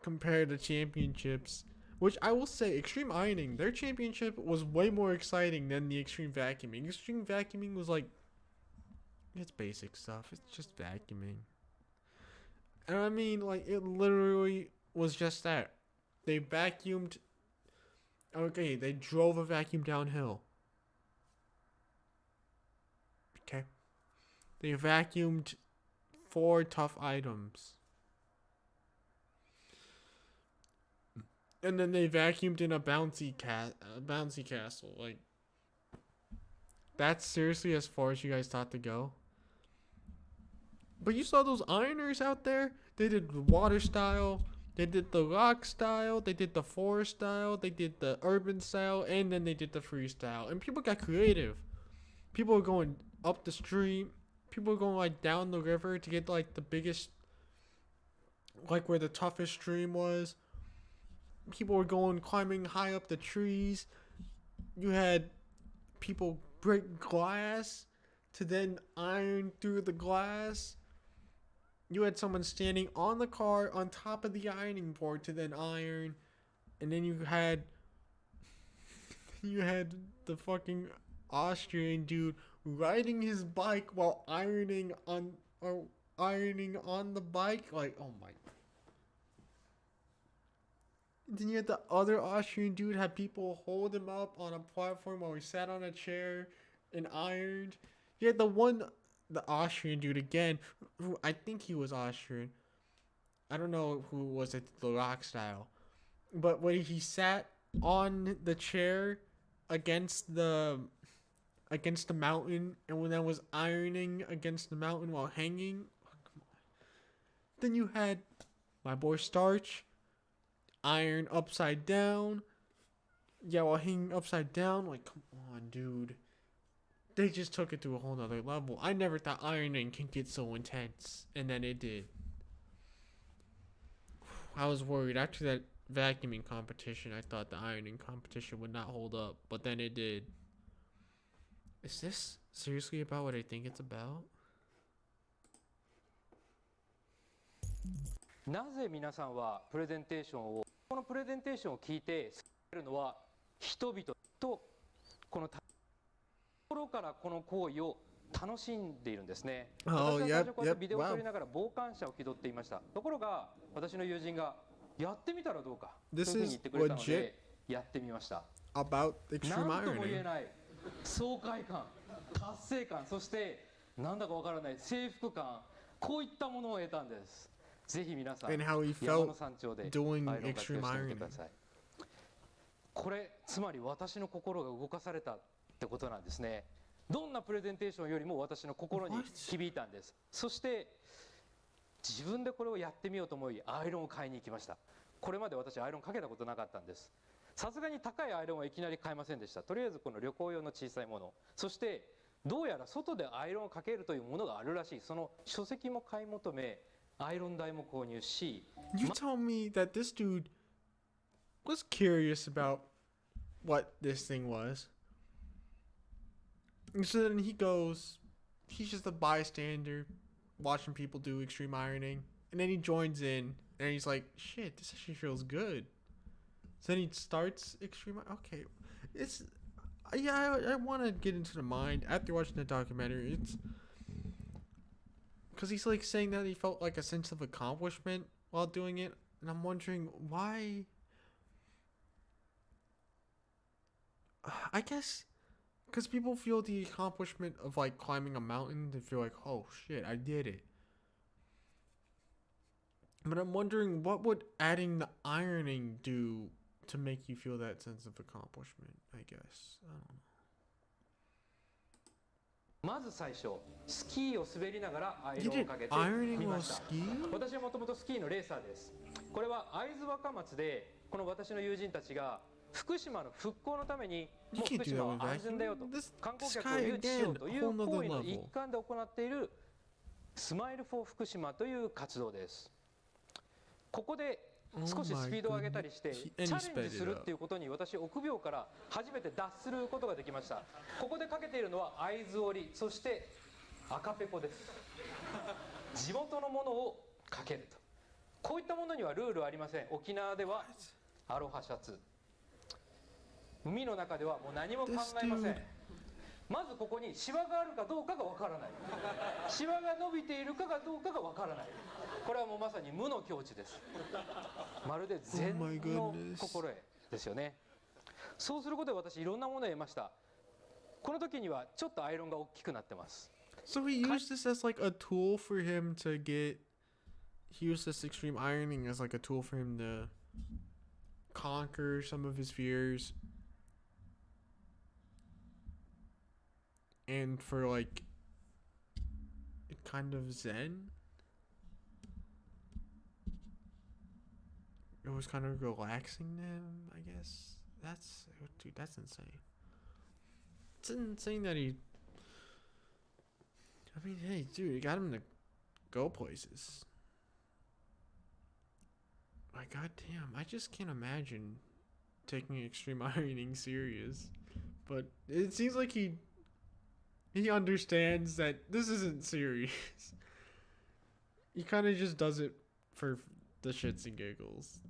compare the championships. Which I will say, extreme ironing, their championship was way more exciting than the extreme vacuuming. Extreme vacuuming was like, it's basic stuff. It's just vacuuming. And I mean, like, it literally was just that. They vacuumed. Okay, they drove a vacuum downhill. Okay. They vacuumed 4 tough items. And then they vacuumed in a bouncy castle. Like, that's seriously as far as you guys thought to go? But you saw those ironers out there? They did the water style, they did the rock style, they did the forest style, they did the urban style, and then they did the freestyle. And people got creative. People were going up the stream. People were going like down the river to get like the biggest, like where the toughest stream was. People were going climbing high up the trees. You had people break glass to then iron through the glass. You had someone standing on the car on top of the ironing board to then iron. And then you had the fucking Austrian dude riding his bike while ironing on the bike. Like, oh my. Then you had the other Austrian dude have people hold him up on a platform while he sat on a chair and ironed. You had the Austrian dude again, who I think he was Austrian. I don't know who was at the rock style. But when he sat on the chair against the mountain, and when I was ironing against the mountain while hanging, then you had my boy Starch iron upside down. Yeah, while hanging upside down. Like, come on, dude. They just took it to a whole nother level. I never thought ironing can get so intense, and then it did. I was worried after that vacuuming competition. I thought the ironing competition would not hold up, but then it did. Is this seriously about what I think it's about? なぜ皆さんはプレゼンテーションをこのプレゼンテーションを聞いてるのは人々とこのところからこの行為を楽しんでいるんですね。 Oh, 私は最 yep, 初こうやってビ yep, デオを撮り wow. ながら傍観者を気取っていました。ところが私の友人がやってみたらどうかという This ふうに is 言ってくれたの legit でやってみました。 about extreme 何とも言え ironing. ない爽快感、達成感、そしてなんだかわからない征服感、こういったものを得たんです。ぜひ皆さん And how he 山の felt 山頂でアイ doing ロンがけを extreme してみて ironing. ください。これつまり私の心が動かされたってことなんですね。どんなプレゼンテーションよりも私の心に響いたんです。そして自分でこれをやってみようと思いアイロンを買いに行きました。これまで私アイロンかけたことなかったんです。さすがに高いアイロンはいきなり買えませんでした。とりあえずこの旅行用の小さいもの、そしてどうやら外でアイロンをかけるというものがあるらしい。その書籍も買い求めアイロン台も購入し、 You told me that this dude was curious about what this thing was. And so then he goes, he's just a bystander watching people do extreme ironing. And then he joins in and he's like, shit, this actually feels good. So then he starts extreme. Okay. It's, yeah, I want to get into the mind after watching the documentary. It's because he's like saying that he felt like a sense of accomplishment while doing it. And I'm wondering why. I guess because people feel the accomplishment of like climbing a mountain. They feel like, oh shit, I did it. But I'm wondering what would adding the ironing do to make you feel that sense of accomplishment, I guess. I don't know. まず最初スキーを滑りながらアイロンをかけてみました。私はもともとスキーのレーサーです。これは会津若松でこの私の友人たちが福島の復興のためにもう福島は安全だよと観光客を誘致しようという行為の一環で行っているスマイルフォー福島という活動です。ここで少しスピードを上げたりしてチャレンジするっていうことに私臆病から初めて脱することができました。ここでかけているのは会津織、そして赤ペコです。地元のものをかけると、こういったものにはルールはありません。沖縄ではアロハシャツ、海の中ではもう何も考えません。まずここにシワがあるかどうかがわからない、シワが伸びているかがどうかがわからない。これはもうまさに無の境地です。まるで禅の心得ですよね。そうすることで私いろんなものを得ました。この時にはちょっとアイロンが大きくなってます。 So he used this as like a tool for him to get. He used this extreme ironing as like a tool for him to conquer some of his fears. And for like kind of zen. It was kind of relaxing to him, I guess. Dude, that's insane. It's insane that he. I mean, hey, dude, you got him to go places. My goddamn, I just can't imagine taking extreme ironing serious. But it seems like he understands that this isn't serious. He kind of just does it for the shits and giggles.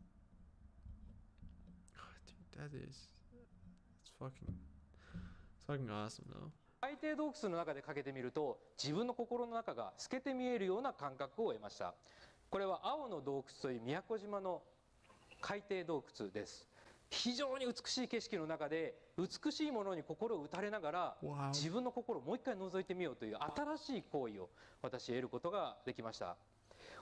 Oh, dude, it's fucking awesome though. 海底洞窟の中でかけてみると自分の心の中が透けて見えるような感覚を得ました。これは青の洞窟という宮古島の海底洞窟です。非常に美しい景色の中で美しいものに心を打たれながら自分の心をもう一回覗いてみようという新しい行為を私得ることができました。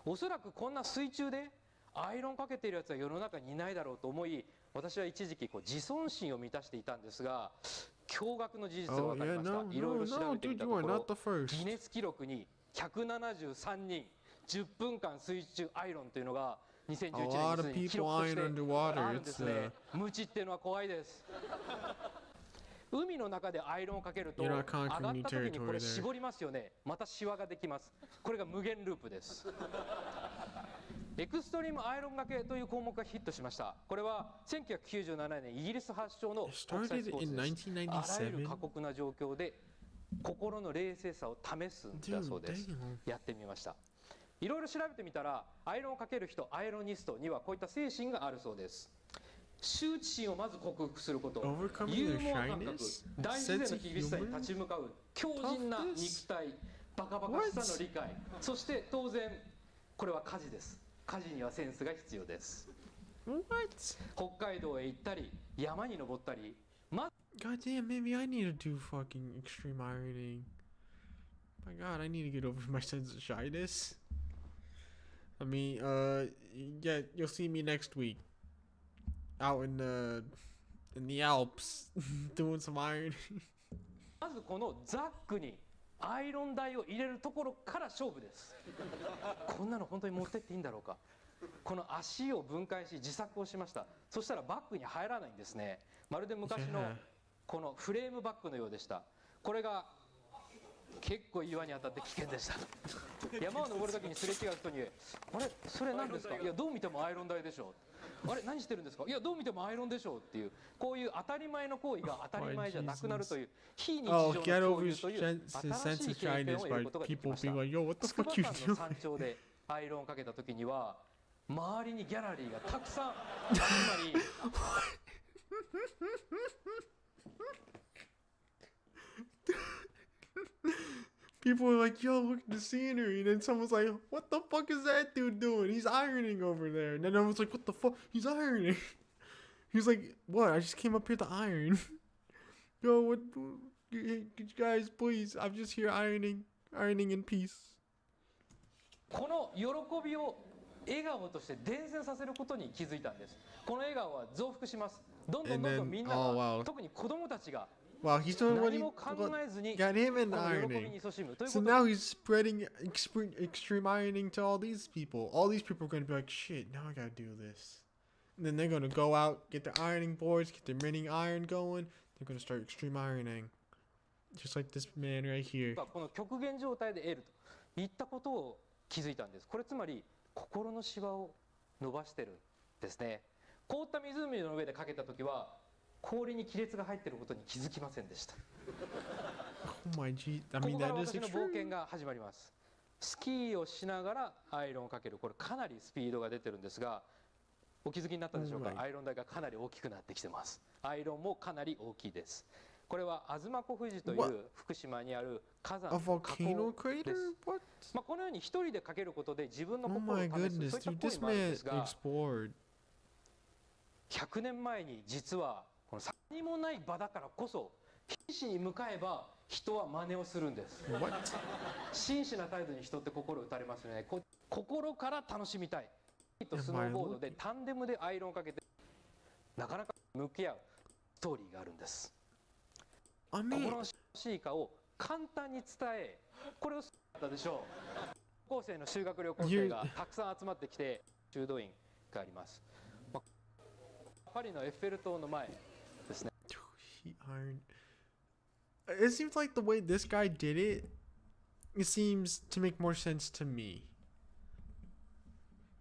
おそらくこんな水中でアイロンかけているやつは世の中にいないだろうと思い、私は一時期自尊心を満たしていたんですが、驚愕の事実が分かりました。いろいろ調べてみたところ、ギネス記録に173人10分間水中アイロンというのが2011年に記録としてあるんですね。無知っていうのは怖いです。海の中でアイロンをかけると上がった時にこれ絞りますよね。またシワができます。これが無限ループです。エクストリームアイロンがけという項目がヒットしました。これは1997年イギリス発祥の国際スポーツです。あらゆる過酷な状況で心の冷静さを試すんだそうです。やってみました。いろいろ調べてみたらアイロンをかける人、アイロニストにはこういった精神があるそうです。羞恥心をまず克服すること、 Overcoming ユ their ーモア感覚、 shyness, 大自然 sense の of 厳しさに humor. 立ち向かう強靭な肉体、バカバカしさの理解、そして当然これは家事です。家事にはセンスが必要です。 What? 北海道へ行ったり山に登ったり、 God damn, maybe I need to do fucking extreme ironing. My God, I need to get over my sense of shyness. I mean, yeah, you'll see me next week out in the Alps doing some ironing. まずこのザックにアイロン台を入れるところから勝負です。こんなの本当に持ってっていいんだろうか。この足を分解し自作をしました。そしたらバッグに入らないんですね。まるで昔のこのフレームバッグのようでした。これが結構岩に当たって危険でした。山を登るときにすれ違う人に「あれそれ何ですか？いやどう見てもアイロン台でしょ。あれ何してるんですか？いやどう見てもアイロンでしょ」っていう、こういう当たり前の行為が当たり前じゃなくなるという非日常の共有という新しい経験を得ることができました。筑波山の山頂でアイロンをかけたときには周りにギャラリーがたくさん集まりPeople were like, yo, look at the scenery. And then someone's like, what the fuck is that dude doing? He's ironing over there. And then everyone's like, what the fuck? He's ironing. He's like, what? I just came up here to iron. Yo, what? You guys, please. I'm just here ironing in peace. この喜びを笑顔として伝染させることに気づいたんです。この笑顔は増幅します。どんどんみんなが、特に子供たちが Wow, he's doing what got him into ironing. So now he's spreading extreme ironing to all these people. All these people are going to be like, shit, now I got to do this. And then they're going to go out, get their ironing boards, get their mini iron going. They're going to start extreme ironing. Just like this man right here. この極限状態で得るといったことを気づいたんです。これつまり心のシワを伸ばしてるんですね。凍った湖の上でかけたときは氷に亀裂が入っていることに気づきませんでした。Oh my G, I こ mean こから that is 私の冒険 extreme. が始まります。スキーをしながらアイロンをかける、これかなりスピードが出てるんですが、お気づきになったでしょうか。アイロン台がかなり大きくなってきてます。アイロンもかなり大きいです。これは東湖富士という福島にある火山の火口です。まあこのように一人でかけることで自分の心を試す、そういった行為もあるんですが、100年前に実はこの何もない場だからこそ真摯に向かえば人は真似をするんです。真摯な態度に人って心打たれますね。心から楽しみたいとスノーボードでタンデムでアイロンをかけてなかなか向き合うストーリーがあるんです。心のしいかを簡単に伝え、これをしたでしょう。高校生の修学旅行生がたくさん集まってきて修道院があります。パリのエッフェル塔の前ですね。It seems like the way this guy did it, it seems to make more sense to me.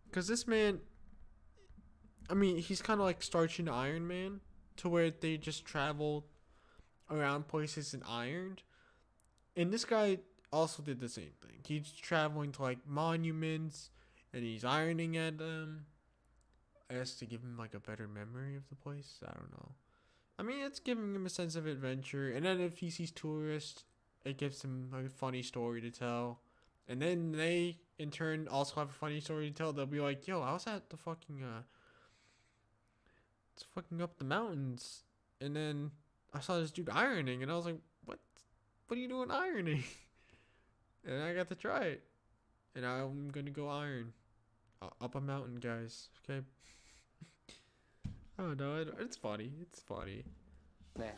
Because this man, I mean, he's kind of like starching Iron Man, to where they just travel around places and ironed. And this guy also did the same thing. He's traveling to like monuments and he's ironing at them. I guess to give him like a better memory of the place. I don't know. I mean, it's giving him a sense of adventure. And then if he sees tourists, it gives him like a funny story to tell. And then they, in turn, also have a funny story to tell. They'll be like, yo, I was at the fucking, it's fucking up the mountains. And then I saw this dude ironing. And I was like, what are you doing ironing? And I got to try it. And I'm going to go iron. Up a mountain, guys. Okay? Oh no, it's funny. It's funny. ね。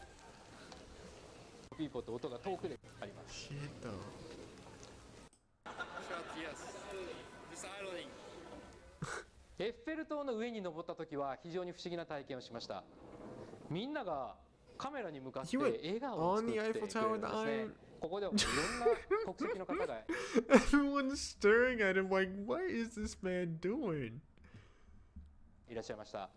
ピーポーと音が遠くであります。Shit though. Yes. Just ironing. エッフェル塔の上に登った時は非常に不思議な体験をしました。みんながカメラに向かって笑顔を作ってくれるんですね。ここではいろんな国籍の方が Everyone's staring at him like, what is this man doing? いらっしゃいました。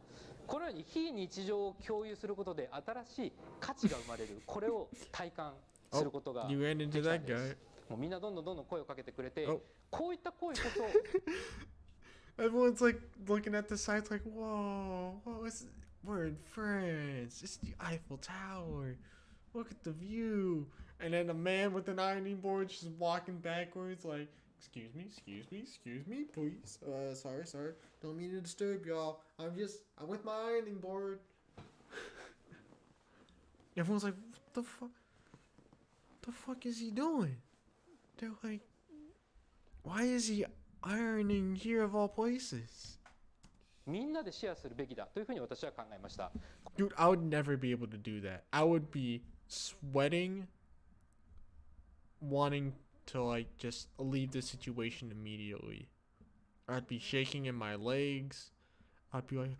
このように非日常を共有することで新しい価値が生まれる。これを体感することができたんです。もうみんなどんどん声をかけてくれて、こういった声こそ Everyone's like looking at the sites like, whoa, we're in France. It's the Eiffel Tower. Look at the view. And then a man with an ironing board just walking backwards like, excuse me, please. Sorry. Don't mean to disturb y'all. I'm with my ironing board. Everyone's like, what the fuck? What the fuck is he doing? They're like, why is he ironing here of all places? みんなでシェアするべきだというふうに私は考えました。 Dude, I would never be able to do that. I would be sweating, wanting to like just leave the situation immediately. I'd be shaking in my legs. I'd be like,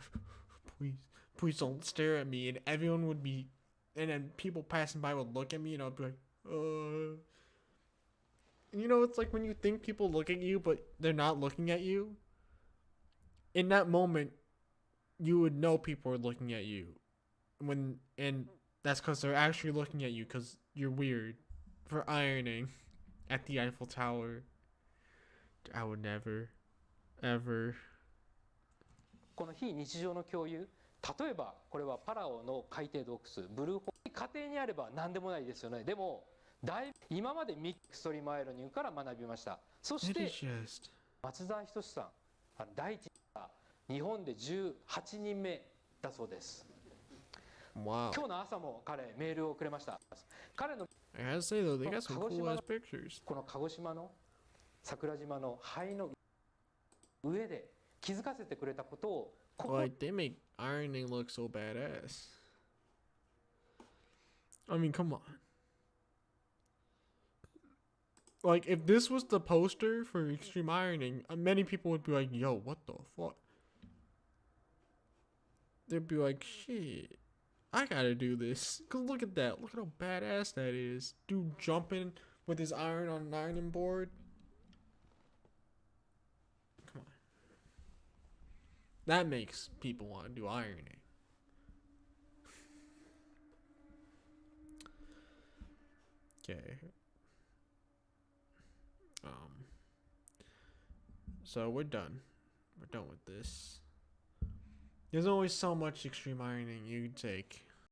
please don't stare at me. And everyone would be, and then people passing by would look at me and I'd be like, And you know, it's like when you think people look at you, but they're not looking at you. In that moment, you would know people are looking at you. And that's because they're actually looking at you because you're weird for ironing at the Eiffel Tower. I would never, ever. この非日常の共有、例えばこれはパラオの海底洞窟、ブルーホール、家庭にあれば何でもないですよね。でも今までミックストリームアイロニングから学びました。そして松田仁さん、第一日本で18人目だそうです。Wow. 今日の朝も彼メールをくれました。彼の I gotta say though, they got some cool ass pictures. この鹿児島の桜島の灰の上で気づかせてくれたことを Like they make ironing look so badass. I mean, come on. Like if this was the poster for extreme ironing, many people would be like, "Yo, what the fuck?" They'd be like, "Shit, I gotta do this." Cause look at that. Look at how badass that is. Dude jumping with his iron on an ironing board. Come on. That makes people want to do ironing. Okay. So we're done. We're done with this. There's always so much extreme ironing you can take.